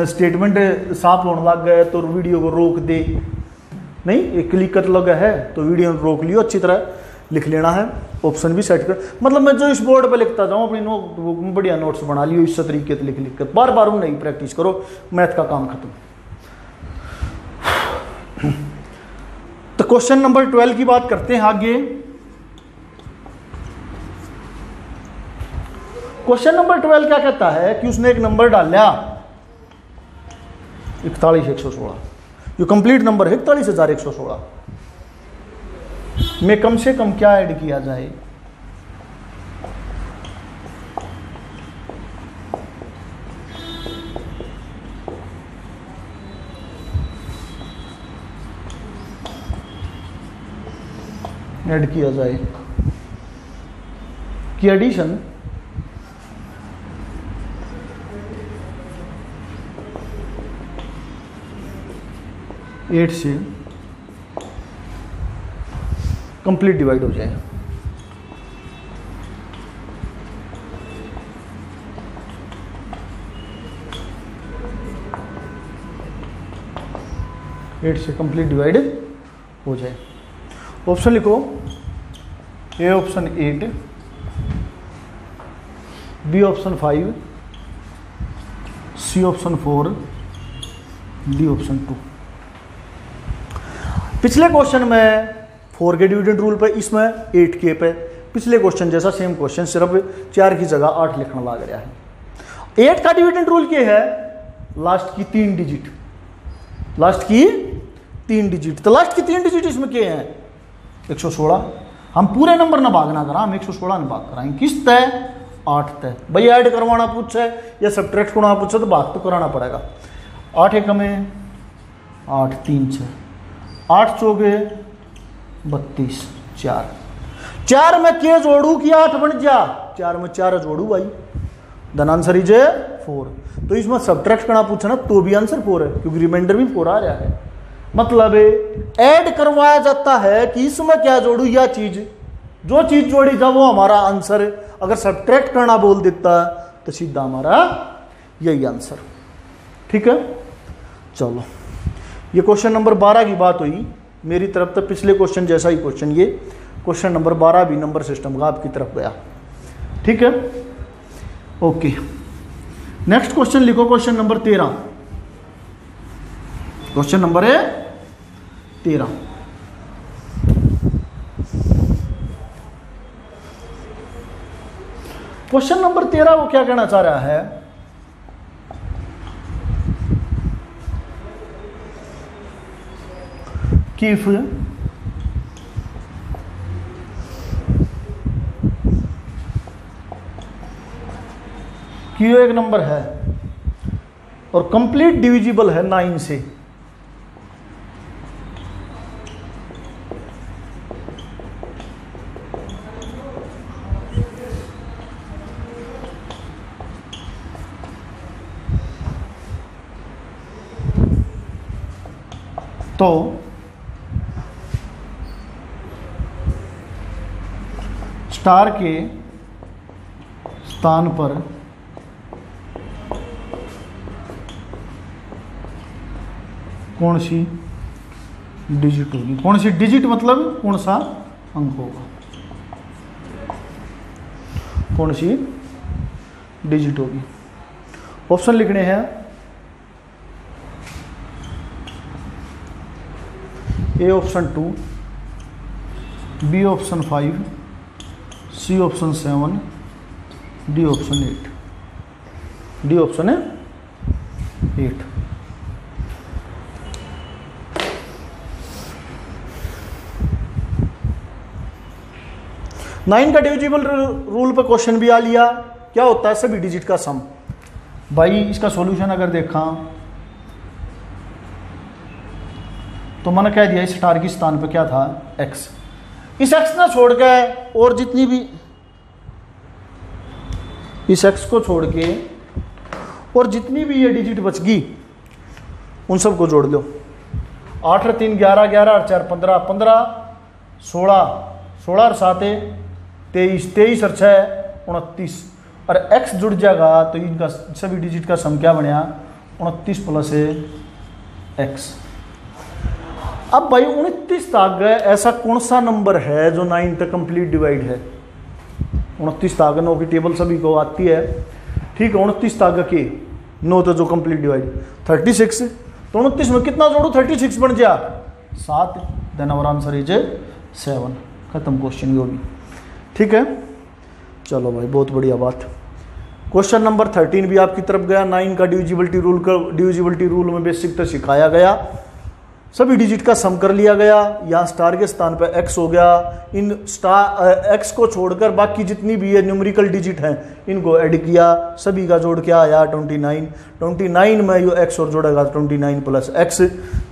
स्टेटमेंट साफ होने लग गए तो वीडियो को रोक दे, नहीं एक क्लिक कर लगा है तो वीडियो रोक लियो, अच्छी तरह लिख लेना है, ऑप्शन भी सेट कर, मतलब मैं जो इस बोर्ड पे लिखता जाऊँ अपनी नोटबुक में बढ़िया नोट्स बना लियो, इस तरीके से लिख लिख कर बार बार नहीं प्रैक्टिस करो, मैथ का काम खत्म। तो क्वेश्चन नंबर 12 की बात करते हैं आगे। क्वेश्चन नंबर 12 क्या कहता है कि उसने एक नंबर डाला 41,116, जो कंप्लीट नंबर है 41,116 में कम से कम क्या ऐड किया जाए। ऐड किया जाए कि एडिशन एट से कंप्लीट डिवाइड हो जाए। एट से कंप्लीट डिवाइड हो जाए। ऑप्शन लिखो, A option 8, B option 5, C option 4, D option 2। पिछले क्वेश्चन में 4 के डिविडेंड रूल पे, इसमें 8 के पे, पिछले क्वेश्चन जैसा सेम क्वेश्चन, सिर्फ 4 की जगह 8 लिखना लग रहा है। 8 का डिविडेंड रूल क्या है, लास्ट की 3 डिजिट, लास्ट की 3 डिजिट। तो लास्ट की 3 डिजिट इसमें क्या है, 116। हम पूरे नंबर ना भागना करा, हम 116 ना भाग कराएंगे, किस तय 8 तय। भाई ऐड करवाना पूछे या सब्ट्रैक्ट करना पूछे तो भाग तो कराना पड़ेगा। 8 एक में 8 3 6, 8 चौके 32, 4 में क्या जोड़ू कि 8 बन जा, 4 में 4 जोड़ू भाई, देन आंसर इज 4। तो इसमें सब्ट्रैक्ट करना पूछा ना तो भी आंसर 4 है, क्योंकि रिमाइंडर भी 4 आ रहा है। मतलब ऐड करवाया जाता है कि इसमें क्या जोड़ू, या चीज, जो चीज जोड़ी जा वो हमारा आंसर। अगर सब्ट्रैक्ट करना बोल देता तो सीधा हमारा यही आंसर। ठीक है, चलो ये क्वेश्चन नंबर 12 की बात हुई मेरी तरफ, तो पिछले क्वेश्चन जैसा ही क्वेश्चन, ये क्वेश्चन नंबर 12 भी नंबर सिस्टम का आपकी तरफ गया। ठीक है, ओके। नेक्स्ट क्वेश्चन लिखो, क्वेश्चन नंबर 13। क्वेश्चन नंबर है 13। क्वेश्चन नंबर 13 वो क्या कहना चाह रहा है कि इफ एक नंबर है और कंप्लीट डिविजिबल है 9 से, तो स्टार के स्थान पर कौन सी डिजिट होगी। कौन सी डिजिट मतलब कौन सा अंक होगा, कौन सी डिजिट होगी। ऑप्शन लिखने हैं, A option 2, B option 5, C option 7, D option 8। D option है 8। नाइन का डिविजिबल रूल पे क्वेश्चन भी आ लिया। क्या होता है सभी डिजिट का सम। भाई इसका सॉल्यूशन अगर देखा तो मैंने कह दिया इस स्टार के स्थान पे क्या था x। इस x ना छोड़ के और जितनी भी इस x को छोड़ के और जितनी भी ये डिजिट बच गई उन सबको जोड़ लो। 8 और 3 11, 11 और 4 15, 15 16, 16 और 7 23, 23 और 6 29 और x जुड़ जाएगा तो इनका सभी डिजिट का सम क्या बना 29 प्लस x। अब भाई 29 तक ऐसा कौन सा नंबर है जो 9 तक कंप्लीट डिवाइड है। 29 तक 9 की टेबल सभी को आती है, ठीक है। 29 तक के 9 तो जो कंप्लीट डिवाइड 36, तो 29 में कितना जोड़ू 36 बन जा 7। Then our answer is 7। खत्म क्वेश्चन ये भी, ठीक है। चलो भाई बहुत बढ़िया बात। क्वेश्चन नंबर 13 भी आपकी तरफ गया। 9 का डिविजिबिलिटी रूल में बेसिक तो सिखाया गया, सभी डिजिट का सम कर लिया गया। यहाँ स्टार के स्थान पर x हो गया। इन स्टार x को छोड़कर बाकी जितनी भी ये न्यूमेरिकल डिजिट हैं इनको ऐड किया, सभी का जोड़ क्या आया 29। 29 में यो x और जोड़ेगा 29 प्लस x,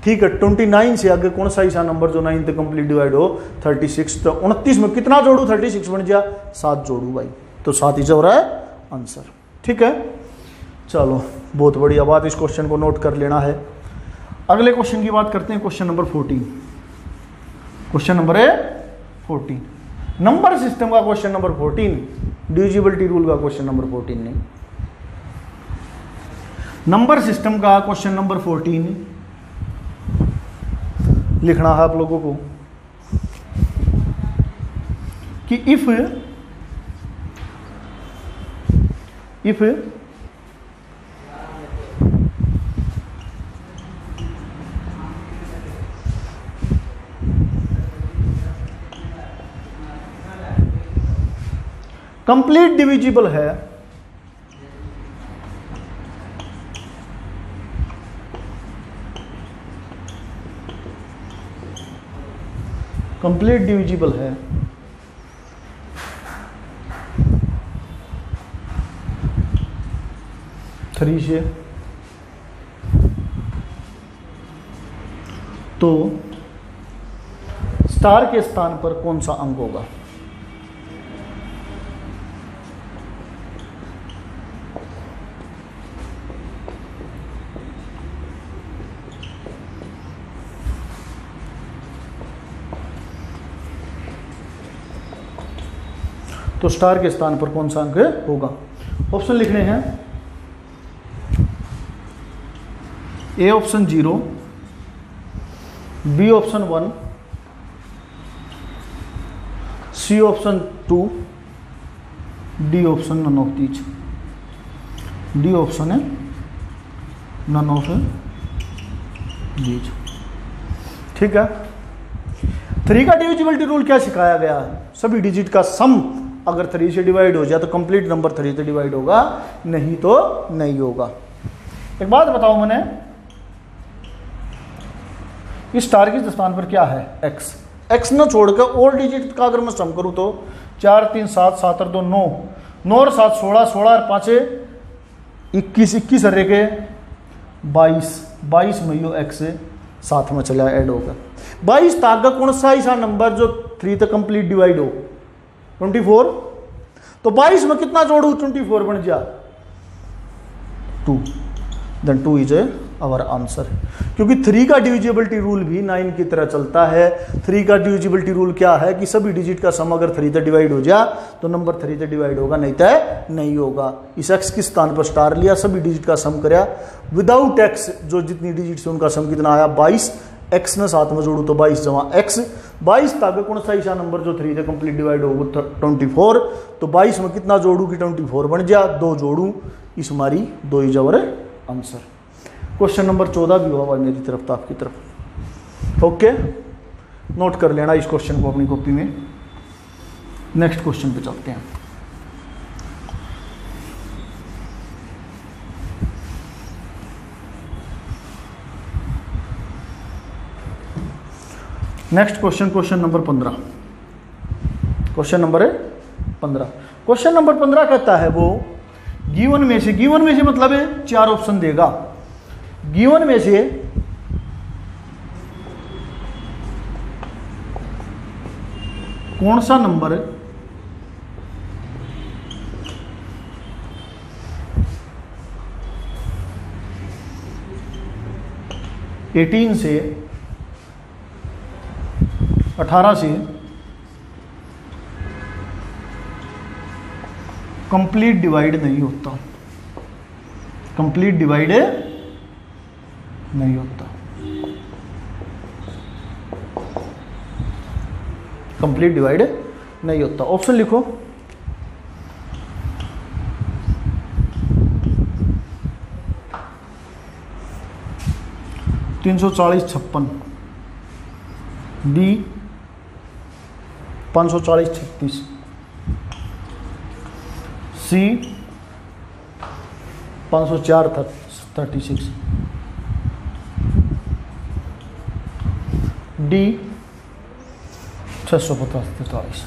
ठीक है। 29 से आगे कौन सा ऐसा नंबर जो 9 तक कंप्लीट डिवाइड हो 36। तो 29 में कितना जोड़ू 36 बन गया 7 जोड़ू भाई, तो 7 ही हो रहा है आंसर, ठीक है। चलो बहुत बढ़िया बात, इस क्वेश्चन को नोट कर लेना है। अगले क्वेश्चन की बात करते हैं, question number 14। Question number 14 number system का क्वेश्चन नंबर 14, डिविजिबिलिटी रूल का क्वेश्चन नंबर 14 नहीं। नंबर सिस्टम का क्वेश्चन नंबर 14 लिखना है आप लोगों को कि इफ कंप्लीट डिविजिबल है कंप्लीट डिविजिबल है थ्री से, तो स्टार के स्थान पर कौन सा अंक होगा। तो स्टार के स्थान पर कौन सा अंक होगा। ऑप्शन लिखने हैं, A option 0, B option 1, C option 2, D option none of these. D option है नन ऑफ दीज, ठीक है। 3 का डिविजिबिलिटी रूल क्या सिखाया गया है, सभी डिजिट का सम अगर 3 से डिवाइड हो जाए तो कंप्लीट नंबर 3 से डिवाइड होगा, नहीं तो नहीं होगा। एक बात बताओ मैंने, इस स्टार के स्थान पर क्या है x। x न छोड़कर और डिजिट का अगर मैं सम करूं तो 4 3 7 7 और 2 9, 9 और 7 16, 16 और 5 21, 21 और 1 22, 22 में यो x साथ में चला ऐड होगा। 22 ताक कौन सा ऐसा नंबर जो 3 तक कंप्लीट डिवाइड हो 24। तो 22 में कितना जोड़ू 24 बन जा 2। देन 2 इज आवर आंसर, क्योंकि 3 का डिविजिबिलिटी रूल भी 9 की तरह चलता है। 3 का डिविजिबिलिटी रूल क्या है कि सभी डिजिट का सम अगर 3 से डिवाइड हो जा तो नंबर 3 से डिवाइड होगा, नहीं तो नहीं होगा। इस x के स्थान पर स्टार लिया, सभी डिजिट का सम करया विदाउट x, जो जितनी डिजिट से उनका सम कितना आया 22। x ने साथ में जोड़ू तो 22 जमा x। 22 तक कौन सा ऐसा नंबर जो 3 से कंप्लीट डिवाइड होगा 24। तो 22 में कितना जोड़ू कि 24 बन जा, 2 जोड़ू, इस हमारी 2 is our answer. Question number 14 भी हुआ मेरी तरफ तो आपकी तरफ, ओके। नोट कर लेना इस क्वेश्चन को अपनी कॉपी में। नेक्स्ट क्वेश्चन पे चलते हैं। Next question, question number 15। Question number 15, question number 15 कहता है वो गिवन में से मतलब है 4 ऑप्शन देगा। गिवन में से कौन सा नंबर 18 से 18 से कंप्लीट डिवाइड नहीं होता, कंप्लीट डिवाइड नहीं होता, कंप्लीट डिवाइड नहीं होता। ऑप्शन लिखो। तीन 340-56, बी 540-36, सी 504-36, डी 650-43।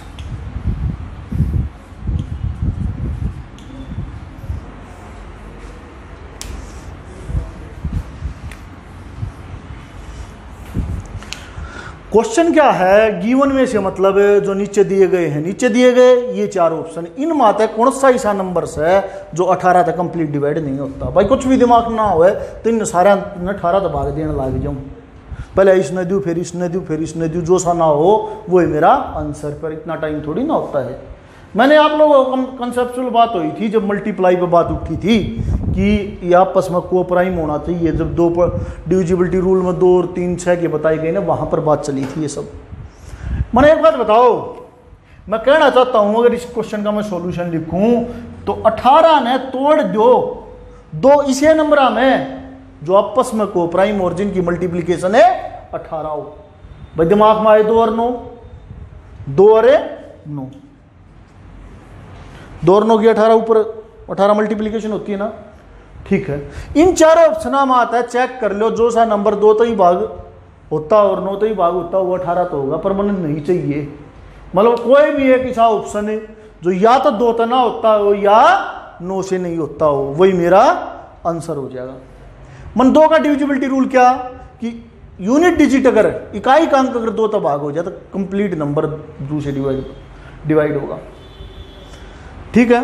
क्वेश्चन क्या है, गिवन में से मतलब जो नीचे दिए गए हैं, नीचे दिए गए ये 4 ऑप्शन, इन माते कौन सा ऐसा नंबर है जो 18 तक कंप्लीट डिवाइड नहीं होता। भाई कुछ भी दिमाग ना हो तो इन सारे 18 तक भाग देने लग जाऊं, पहले इसने दूं फिर इसने दूं फिर इसने दूं, जो सा ना हो वो ही मेरा आंसर। पर इतना टाइम थोड़ी ना होता है। मैंने आप लोगों को कंसेप्चुअल बात हुई थी जब मल्टीप्लाई पे बात उठी थी कि ये आपस में को प्राइम होना चाहिए, जब 2 पर डिविजिबिलिटी रूल में 2 और 3 6 की बताई गई ना, वहां पर बात चली थी ये सब। मैंने एक बात बताओ, मैं कहना चाहता हूं अगर इस क्वेश्चन का मैं सॉल्यूशन लिखूं तो 18 ने तोड़ दो 2 इसे नंबर में जो आपस में को प्राइम और जिनकी मल्टीप्लीकेशन है 18 हो। भाई दिमाग में आए 2 और 9, 2 और 9, 2 और 9 की 18 ऊपर 18 मल्टीप्लीकेशन होती है ना, ठीक है। इन चारों ऑप्शन में आता है, चेक कर लो, जो सा नंबर 2 तो ही भाग होता और 9 तो ही भाग होता वो 18 तो होगा, पर मैंने नहीं चाहिए। मतलब कोई भी एक ऐसा ऑप्शन है जो या तो 2 तो ना होता हो या 9 से नहीं होता हो, वही मेरा आंसर हो जाएगा। मन 2 का डिविजिबिलिटी रूल क्या कि यूनिट डिजिट अगर इकाई का अंक अगर 2 तो भाग हो जाए तो कंप्लीट नंबर 2 से डिवाइड होगा, ठीक है।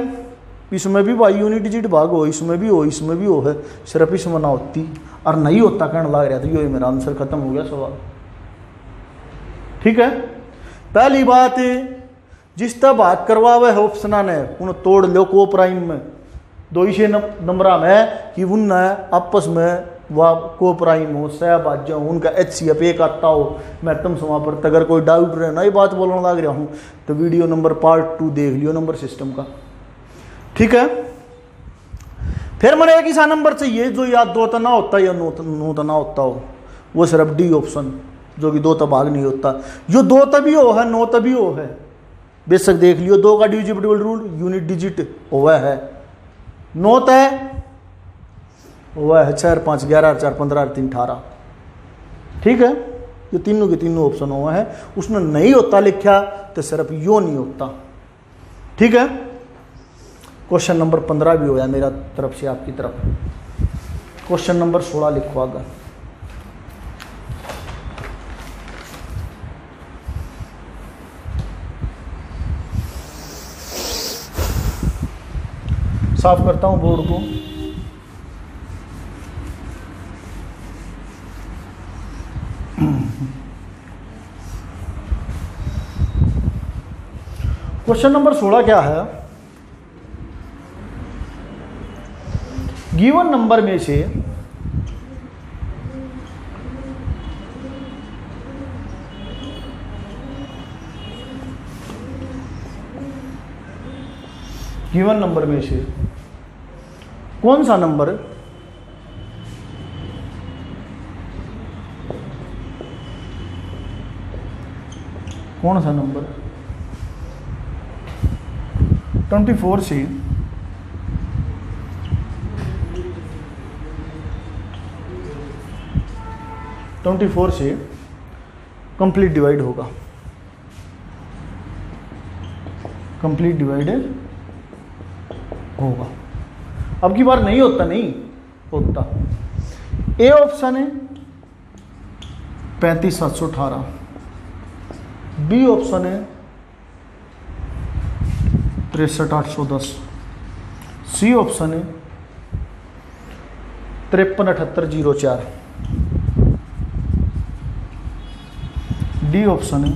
इसमें भी भाई यूनिट डिजिट भाग हो, इसमें भी हो, इसमें भी हो है, सिर्फ इसमें ना होती और नहीं होता कहने लग रहा था, ये मेरा आंसर खत्म हो गया सवाल, ठीक है। पहली बात जिस तरह भाग करवा हुआ है ऑप्शन ने उन तोड़ लो को प्राइम में 2 इसे नंबर में कि उन आपस में वह को प्राइम हो सहभाज्य हो, उनका HCF एक आता हो। मैं तुम समाप्त, अगर कोई डाउट रहे नई बात बोलने लग रहा हूँ तो वीडियो नंबर पार्ट 2 देख लियो नंबर सिस्टम का, ठीक है। फिर मैंने एक ऐसा नंबर चाहिए जो या 2 तो ना होता या 9 तो ना होता हो, वो सिर्फ डी ऑप्शन जो कि 2 तो भाग नहीं होता। जो 2 तभी हो है 9 तभी हो है, बेशक देख लियो 2 का डिविजिबल रूल यूनिट डिजिट हुआ है, 9 तय हुआ है 4 5 11 4 15 3 18, ठीक है। ये तीनों के तीनों ऑप्शन हुआ है, उसने नहीं होता लिखा तो सिर्फ यो नहीं होता, ठीक है। क्वेश्चन नंबर 15 भी होया मेरा तरफ से आपकी तरफ। क्वेश्चन नंबर 16 लिखो आगे। साफ करता हूं बोर्ड को। क्वेश्चन नंबर 16 क्या है, गिवन नंबर में से गिवन नंबर में से कौन सा नंबर कौन सा नंबर 24 से 24 से कंप्लीट डिवाइड होगा, कंप्लीट डिवाइडेड होगा। अब की बार नहीं होता, नहीं होता। ए ऑप्शन है 35,718, बी ऑप्शन है 63,810, सी ऑप्शन है 53,78,04, डी ऑप्शन है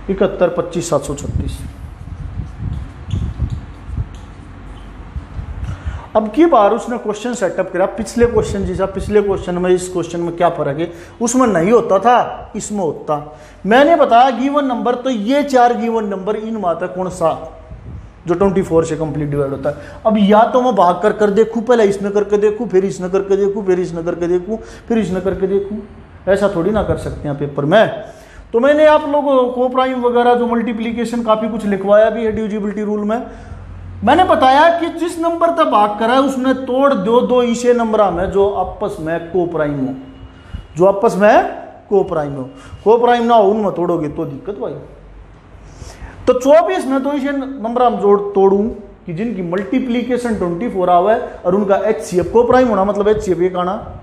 71,25,736। अब की बार उसने क्वेश्चन सेटअप करा पिछले क्वेश्चन जैसा, पिछले क्वेश्चन में इस क्वेश्चन में क्या फर्क है, उसमें नहीं होता था, इसमें होता। मैंने बताया गिवन नंबर, तो ये 4 गिवन नंबर इन माता कौन सा जो 24 से कंप्लीट डिवाइड होता है। अब या तो मैं भाग कर देखूं, पहले इसने करके देखूं, फिर इसने करके देखूं, फिर इसने करके देखूं, फिर इसने करके देखूं, ऐसा थोड़ी ना कर सकते हैं पेपर में। तो मैंने आप लोगों को प्राइम वगैरह जो मल्टीप्लीकेशन काफी कुछ लिखवाया भी है डिविजिबिलिटी रूल में। मैंने बताया कि जिस नंबर तक भाग करा है उसने तोड़ दो इसे नंबर में जो आपस में को प्राइम हो, जो आपस में को प्राइम हो। को प्राइम ना हो उनमें तोड़ोगे तो दिक्कत भाई। तो 24 में तो इसे नंबर हम तोड़ू कि जिनकी मल्टीप्लीकेशन 24 आवे और उनका HCF को प्राइम होना मतलब HCF 1 आना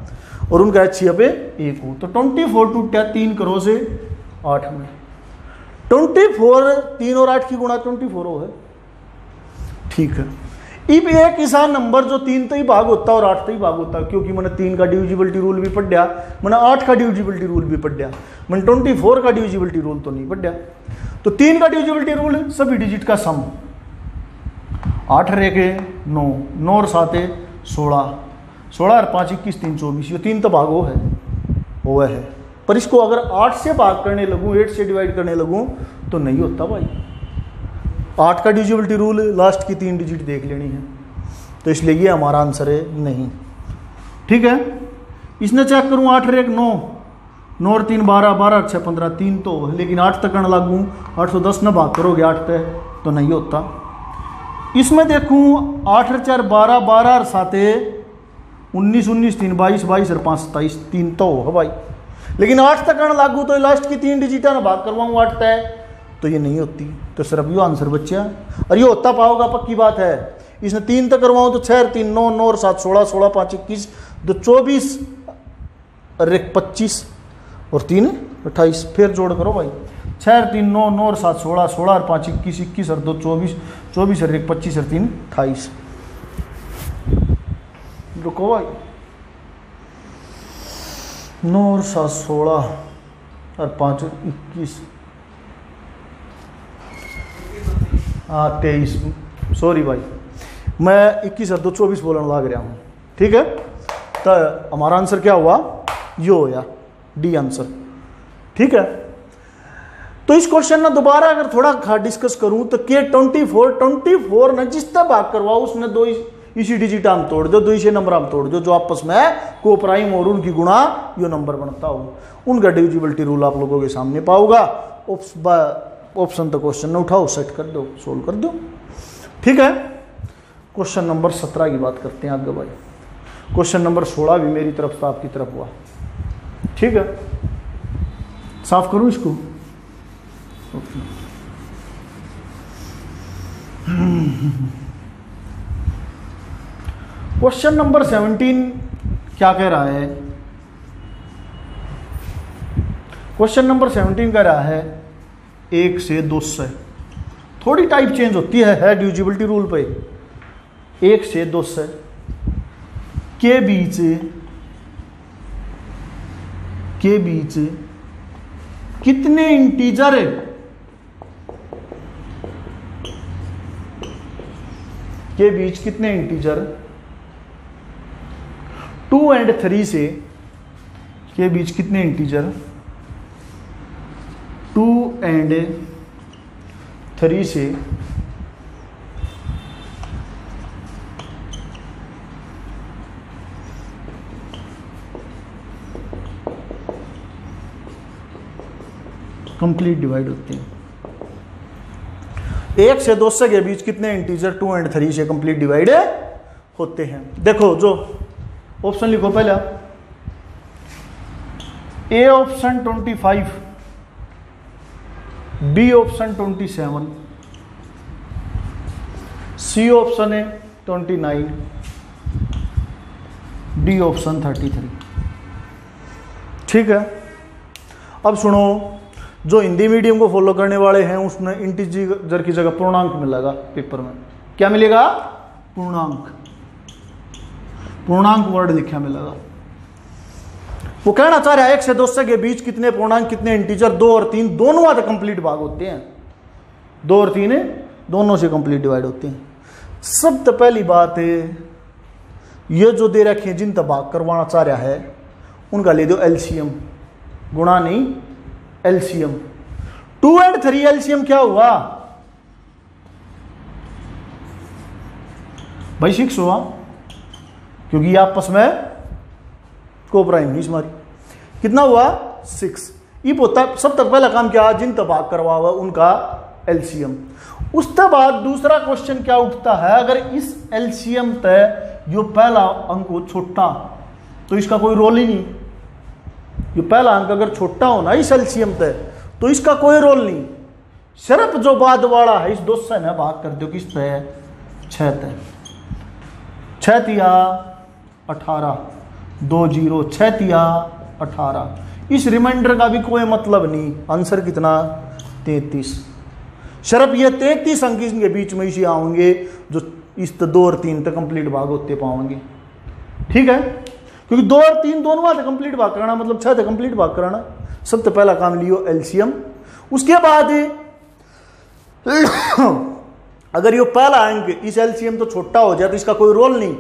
और उनका HCF 1 हो। तो 24 टूटा 3 करो से 8 में, 24 3 और 8 की गुणा 24 हो है, ठीक है। अब एक ऐसा नंबर जो 3 तक ही भाग होता और 8 तक ही भाग होता, क्योंकि मैंने 3 का डिविजिबिलिटी रूल भी पढ़ दिया, मैंने 8 का डिविजिबिलिटी रूल भी पढ़ दिया, मैंने 24 का डिविजिबिलिटी रूल तो नहीं पढ़ दिया। तो 3 का डिविजिबिलिटी रूल है सभी डिजिट का सम, 8 रेखे 9, 9 और 7 16, 16 और 5 21 3 24, ये 3 तो भाग वो है। पर इसको अगर 8 से भाग करने लगूं, 8 से डिवाइड करने लगूं तो नहीं होता भाई। 8 का डिविजिबिलिटी रूल, लास्ट की 3 डिजिट देख लेनी है, तो इसलिए ये हमारा आंसर है नहीं, ठीक है। इसने चेक करूं 8 रेख 9, 9 और 3 12, 12 और 6 15, 3 तो है, लेकिन 8 तक करने लागू 810 न भाग करोगे 8 तक तो नहीं होता। इसमें देखूं 8 और 4 12, 12 और 7 19, 19 3 22, 22 और 5 27, 3 तो है भाई। लेकिन 8 तक करने लागू तो लास्ट की 3 डिजिट ना भाग करवाऊँ 8 तक तो ये नहीं होती, तो सिर्फ यो आंसर बच्चा। और ये होता पाओगा पक्की बात है। इसने 3 तक करवाऊँ तो 6 3 9, 9 और 7 16, 16 5 21, 2 24 और 1 25 और 3 28, फिर जोड़ करो भाई, 6 3 9, 9 और 7 16, 16 और 5 21, 21 और 2 24, 24 और 1 25 और 3 28। रुको भाई, 9 और 7 16 और 5 21, हाँ 23, सॉरी भाई मैं 21 और 2 24 बोलने लग रहा हूँ, ठीक है। तो हमारा आंसर क्या हुआ, यो होया डी आंसर, ठीक है। तो इस क्वेश्चन ना दोबारा अगर थोड़ा डिस्कस करूं तो के 24 ने जिस तरह भाग करवाओ उसने 2 इसी डिजिट हम तोड़ दो, 2 इसी नंबर हम तोड़ दो जो आपस में को प्राइम और उनकी गुणा यो नंबर बनता हो। उनका डिविजिबिलिटी रूल आप लोगों के सामने पाओगा। ऑप्शन तो क्वेश्चन न उठाओ, सेट कर दो, सोल्व कर दो, ठीक है। क्वेश्चन नंबर 17 की बात करते हैं आगे भाई। क्वेश्चन नंबर 16 भी मेरी तरफ से आपकी तरफ हुआ, ठीक है। साफ करूं इसको, क्वेश्चन नंबर 17 क्या कह रहा है। क्वेश्चन नंबर 17 कह रहा है 1 से 200, थोड़ी टाइप चेंज होती है डिविजिबिलिटी रूल पे। 1 से 200 के बीच कितने इंटीजर है, के बीच कितने इंटीजर 2 और 3 से, के बीच कितने इंटीजर 2 और 3 से कंप्लीट डिवाइड होते हैं। 1 से 200 के बीच कितने इंटीजर 2 और 3 से कंप्लीट डिवाइड होते हैं। देखो जो ऑप्शन लिखो पहले, A option 25, B option 27, C option है 29, डी ऑप्शन 33। ठीक है, अब सुनो, जो हिंदी मीडियम को फॉलो करने वाले हैं उसमें इंटीजर की जगह पूर्णांक मिलेगा पेपर में। क्या मिलेगा? पूर्णांक, पूर्णांक वर्ड लिखा मिलेगा। वो कहना चाह रहा है 1 से 200 के बीच कितने पूर्णांक, कितने इंटीजर, 2 और 3 दोनों आधे कंप्लीट भाग होते हैं। 2 और 3 दोनों से कंप्लीट डिवाइड होते हैं। सबसे पहली बात है, ये जो दे रखे हैं जिन तक भाग करवाना चाह रहा है उनका ले दो एलसीएम, गुणा नहीं एलसीएम। 2 और 3 एलसीएम क्या हुआ भाई? 6 हुआ, क्योंकि ये आपस में को प्राइम नहीं हमारी। कितना हुआ? 6। ये होता सबसे पहला काम क्या, जिन तक भाग करवा हुआ उनका एलसीएम। उसके बाद दूसरा क्वेश्चन क्या उठता है, अगर इस एलसीएम तय जो पहला अंक हो छोटा तो इसका कोई रोल ही नहीं। ये पहला अंक अगर छोटा हो ना इस एलसीएम तय तो इसका कोई रोल नहीं। सिर्फ जो बाद वाला है इस 2 से ना भाग कर दो, किस तय? 6 तय। 6 तिया 18, 2 0, 6 तिया 18। इस रिमाइंडर का भी कोई मतलब नहीं। आंसर कितना? 33। सिर्फ ये 33 अंक इनके बीच में इसी आएंगे जो इस 2 और 3 तक कंप्लीट भाग होते पाएंगे। ठीक है, क्योंकि 2 और 3 दोनों बात कंप्लीट भाग कराना, मतलब 6 तक कंप्लीट भाग कराना। सबसे पहला काम लियो एलसीएम। उसके बाद अगर ये पहला अंक इस एलसीएम तो छोटा हो जाए तो इसका कोई रोल नहीं,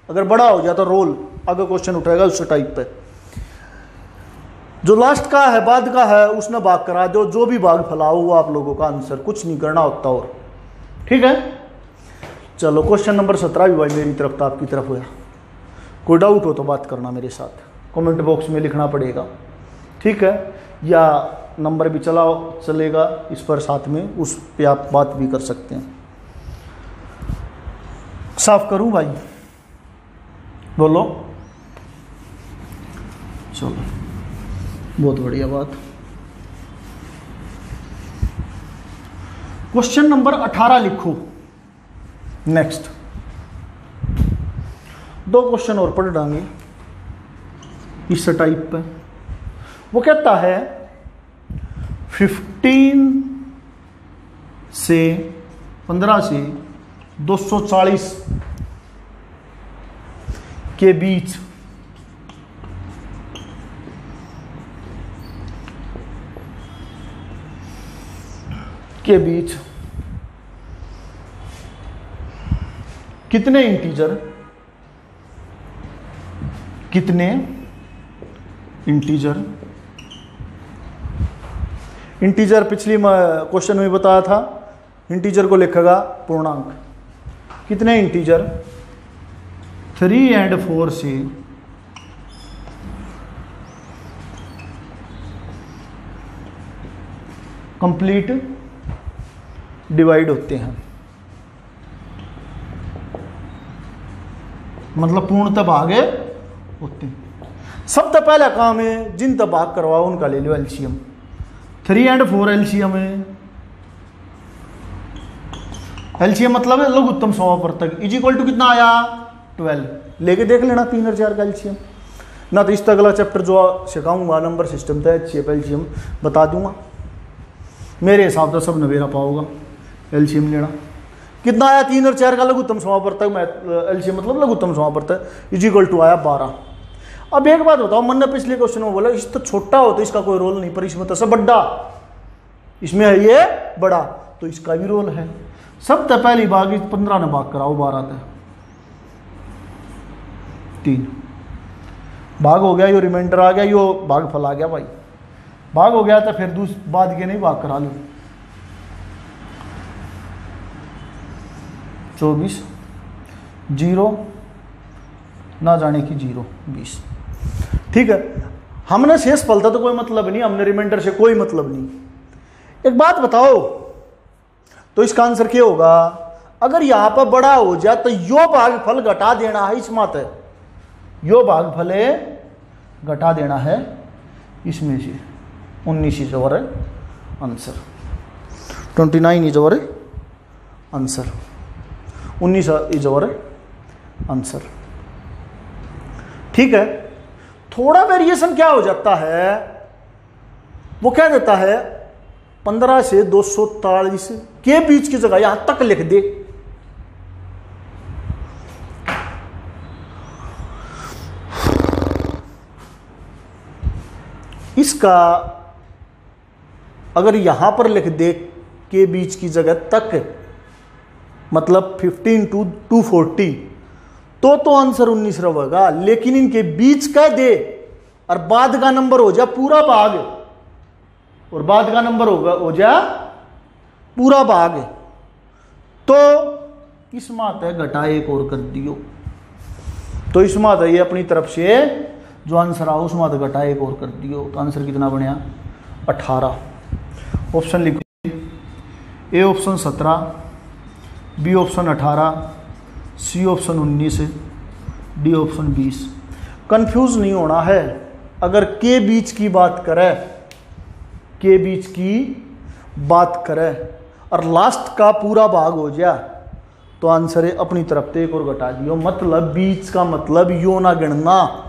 अगर बड़ा हो जाए तो रोल। अगर क्वेश्चन उठाएगा उस टाइप पे, जो लास्ट का है बाद का है उसने भाग करा दो, जो भी भाग फैलाओ वो आप लोगों का आंसर, कुछ नहीं करना होता। और ठीक है, चलो क्वेश्चन नंबर 17 भी भाई मेरी तरफ तो आपकी तरफ हुआ। कोई डाउट हो तो बात करना मेरे साथ, कमेंट बॉक्स में लिखना पड़ेगा। ठीक है, या नंबर भी चलेगा इस पर, साथ में उस पे आप बात भी कर सकते हैं। साफ करूं भाई? बोलो। चलो, बहुत बढ़िया बात। क्वेश्चन नंबर 18 लिखो। नेक्स्ट 2 क्वेश्चन और पढ़ डांगे इस टाइप पे। वो कहता है 15 से 240 के बीच कितने इंटीजर पिछली क्वेश्चन में बताया था, इंटीजर को लिखेगा पूर्णांक। कितने इंटीजर 3 और 4 से कंप्लीट डिवाइड होते हैं, मतलब पूर्णतः भाग होते हैं। सबसे पहला काम है जिन तक भाग करवाओ उनका ले लो एलसीएम। 3 और 4 एलसीएम है। एलसीएम मतलब है लघुत्तम समावर्तक। इज इक्वल टू कितना आया? 12। लेके देख लेना 3 और 4 का एलसीएम। ना तो इस अगला चैप्टर जो सिखाऊंगा नंबर सिस्टम था HCF एलसीएम बता दूंगा। मेरे हिसाब से सब नवेरा पाओगा एलसीएम लेना। कितना आया? 3 और 4 का लघुत्तम समावर्तक। एलसीएम मतलब लघुत्तम समावर्तक। इज इक्वल टू आया 12। अब एक बात बताओ, मन ने पिछले क्वेश्चन में बोला इस तो छोटा हो तो इसका कोई रोल नहीं, पर इसमें तो सब बड़ा, इसमें है ये बड़ा तो इसका भी रोल है। सबसे पहली भाग 15 ने भाग कराओ 12 तक, 3 भाग हो गया, यो रिमाइंडर आ गया, यो भाग फल आ गया भाई। भाग हो गया तो फिर बाद के नहीं भाग करा लो। 24 0 ना जाने की 0 20। ठीक है, हमने शेष फलता तो कोई मतलब नहीं, हमने रिमाइंडर से कोई मतलब नहीं। एक बात बताओ तो इसका आंसर क्या होगा? अगर यहां पर बड़ा हो जाए तो यो भागफल घटा देना है, इस मात है यो भागफल घटा देना है इसमें से 19 is our answer. 29 is our answer. 19 is our answer. ठीक है, थोड़ा वेरिएशन क्या हो जाता है, वो क्या देता है 15 से 243 के बीच की जगह यहां तक लिख दे। इसका अगर यहां पर लिख दे के बीच की जगह तक, मतलब 15 to 240, तो आंसर 19 रहेगा। लेकिन इनके बीच का दे और बाद का नंबर हो जा पूरा भाग, और बाद का नंबर होगा हो जा पूरा भाग, तो इसमें आता है घटा एक और कर दियो। तो इसमें आता है अपनी तरफ से जो आंसर आओ उसमें आता घटा एक और कर दियो। तो आंसर कितना बनया 18। ऑप्शन लिखो, A option 17, B option 18, C option 19, D option 20। Confuse नहीं होना है। अगर के बीच की बात करें, के बीच की बात करें और लास्ट का पूरा भाग हो जाए तो आंसर है अपनी तरफ से एक और घटा दियो। मतलब बीच का मतलब यो ना गिनना,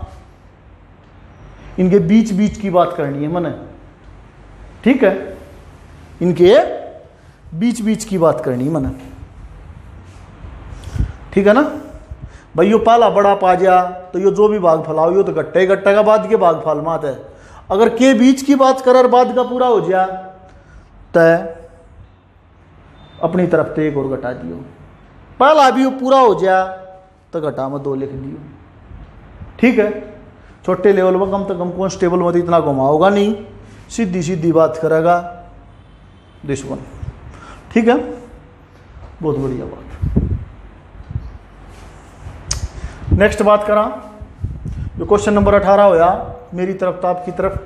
इनके बीच बीच की बात करनी है मैंने। ठीक है, इनके बीच बीच की बात करनी है मैंने। ठीक है ना भाई, यो पहला बड़ा पा जा तो यो जो भी भाग फैलाओ यो तो गट्टे गट्टे का बाद के भाग फाल मात है। अगर के बीच की बात कर और बाद का पूरा हो जाए तो अपनी तरफ से एक और घटा दियो। पहला भी पूरा हो जाए तो घटा में 2 लिख दियो। ठीक है, छोटे लेवल में कम तो कम कांस्टेबल में तो इतना घुमाओगा नहीं, सीधी सीधी बात करेगा दिस वन। ठीक है, बहुत बढ़िया बात। नेक्स्ट बात करा जो क्वेश्चन नंबर 18 होया मेरी तरफ तो आपकी तरफ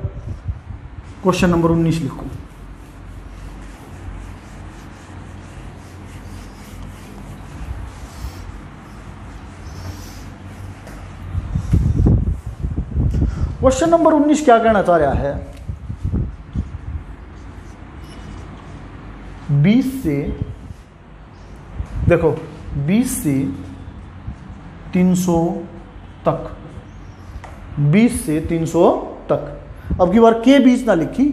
क्वेश्चन नंबर 19 लिखो। क्वेश्चन नंबर 19 क्या कहना चाह रहा है, 20 से देखो 20 से 300 तक, 20 से 300 तक। अब की बार के बीच ना लिखी,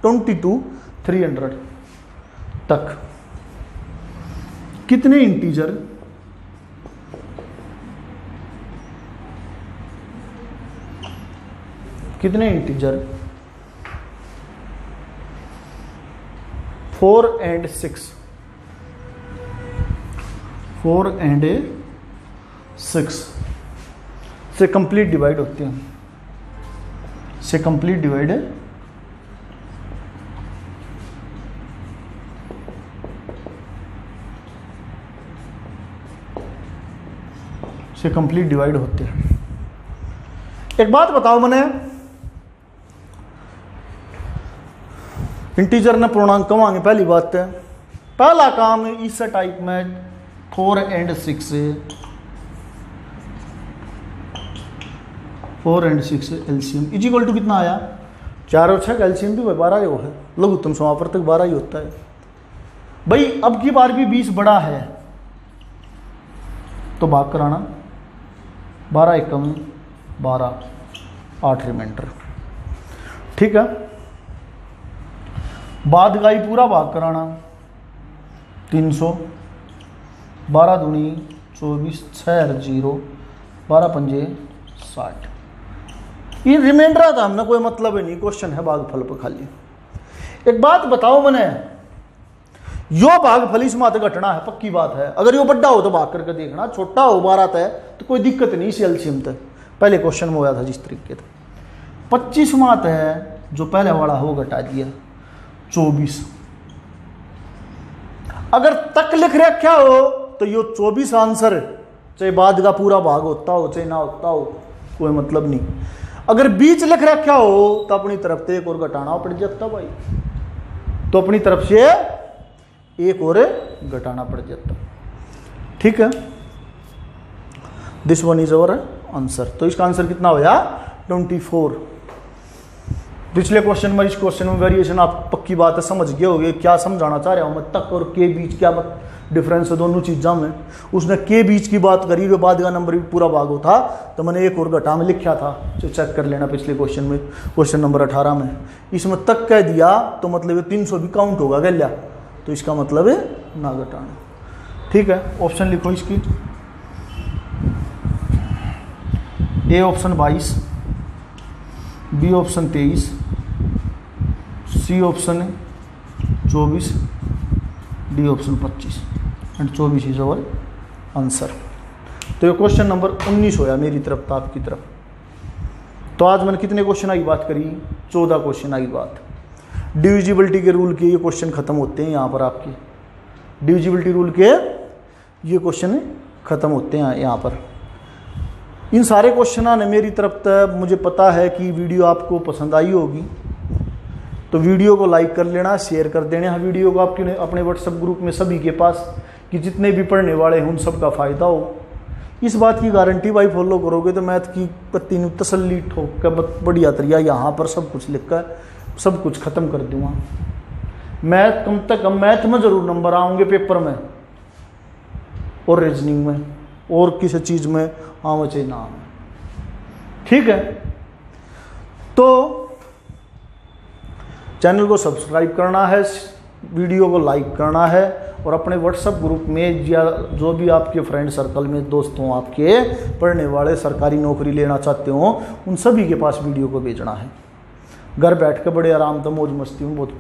20 to 300 तक कितने इंटीजर फोर एंड सिक्स से कंप्लीट डिवाइड होते हैं, से कंप्लीट डिवाइड होते हैं। एक बात बताओ मैंने, इंटीजर ने पूर्णांक कम आएंगे। पहली बात है, पहला काम इस टाइप में 4 and 6 LCM is equal to कितना आया 4 और 6 एलसीएम भी 12 ही है, लघुत्तम समावर्तक 12 ही होता है भाई। अब की बार भी 20 बड़ा है तो भाग कराना, 12 एकम 12, 8 रिमाइंडर। ठीक है, बाद का ही पूरा भाग कराना, 300, 12 दूनी 24, 6 और 0, 12 पंजे 60। ये रिमाइंडर था, हमने कोई मतलब ही नहीं, क्वेश्चन है भागफल पर खाली। एक बात बताओ मैंने, यो भागफल इसमें आते घटना है, पक्की बात है। अगर यो बड़ा हो तो भाग करके देखना, छोटा हो 12 तय तो कोई दिक्कत नहीं। इसी एलसीएम तक पहले क्वेश्चन में होया था जिस तरीके से 25 मात है, जो पहले वाला हो घटा दिया 24। अगर तक लिख रखा हो तो यो 24 आंसर, चाहे बाद का पूरा भाग होता हो चाहे ना होता हो, कोई मतलब नहीं। अगर बीच लिख रखा हो तो अपनी तरफ से एक और घटाना पड़ जाता भाई, तो अपनी तरफ से एक और घटाना पड़ जाता। ठीक है, this one is our answer. तो इसका आंसर कितना होया 24। पिछले क्वेश्चन में इस क्वेश्चन में वेरिएशन आप पक्की बात है समझ गए होगे क्या समझाना चाह रहा हूँ मैं, तक और के बीच क्या डिफरेंस है दोनों चीज़ों में। उसने के बीच की बात करी, जो बाद का नंबर भी पूरा भाग था, तो मैंने एक और घटा में लिखा था, जो चेक कर लेना पिछले क्वेश्चन में, क्वेश्चन नंबर 18 में। इसमें तक कह दिया तो मतलब ये 300 भी काउंट होगा गल्या, तो इसका मतलब है ना घटाना। ठीक है, ऑप्शन लिखो इसकी। A option 22, B option 23, C option 24, D option 25 and 24 is our answer. तो ये क्वेश्चन नंबर 19 होया मेरी तरफ तो आपकी तरफ। तो आज मैंने कितने क्वेश्चन की बात करी, 14 क्वेश्चन की बात। डिविजिबिलिटी के रूल के ये क्वेश्चन खत्म होते हैं यहाँ पर आपके, डिविजिबिलिटी रूल के ये क्वेश्चन खत्म होते हैं यहाँ पर। इन सारे क्वेश्चन ने मेरी तरफ तक मुझे पता है कि वीडियो आपको पसंद आई होगी, तो वीडियो को लाइक कर लेना, शेयर कर देना वीडियो को आपके अपने व्हाट्सएप ग्रुप में सभी के पास, कि जितने भी पढ़ने वाले हैं उन सब का फ़ायदा हो। इस बात की गारंटी भाई फॉलो करोगे तो मैथ की पत्ती नु तसल्ली ठोक कर बढ़िया तरिया यहाँ पर सब कुछ लिख कर सब कुछ ख़त्म कर दूँगा। मैथ कम से कम मैथ में ज़रूर नंबर आएंगे पेपर में और रीजनिंग में और किसी चीज़ में आवे चाहे ना आवे। ठीक है, तो चैनल को सब्सक्राइब करना है, वीडियो को लाइक करना है और अपने व्हाट्सएप ग्रुप में या जो भी आपके फ्रेंड सर्कल में दोस्त हों आपके पढ़ने वाले सरकारी नौकरी लेना चाहते हो उन सभी के पास वीडियो को भेजना है। घर बैठ कर बड़े आराम से मौज मस्ती में बहुत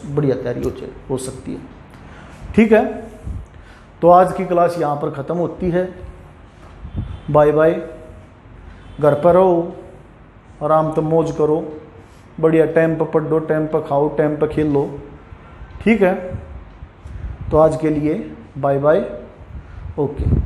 बढ़िया तैयारी हो सकती है। ठीक है, तो आज की क्लास यहाँ पर ख़त्म होती है। बाय बाय, घर पर रहो, आराम से मौज करो, बढ़िया टाइम पर पढ़ो, टाइम पर खाओ, टाइम पर खेलो। ठीक है, तो आज के लिए बाय बाय, ओके।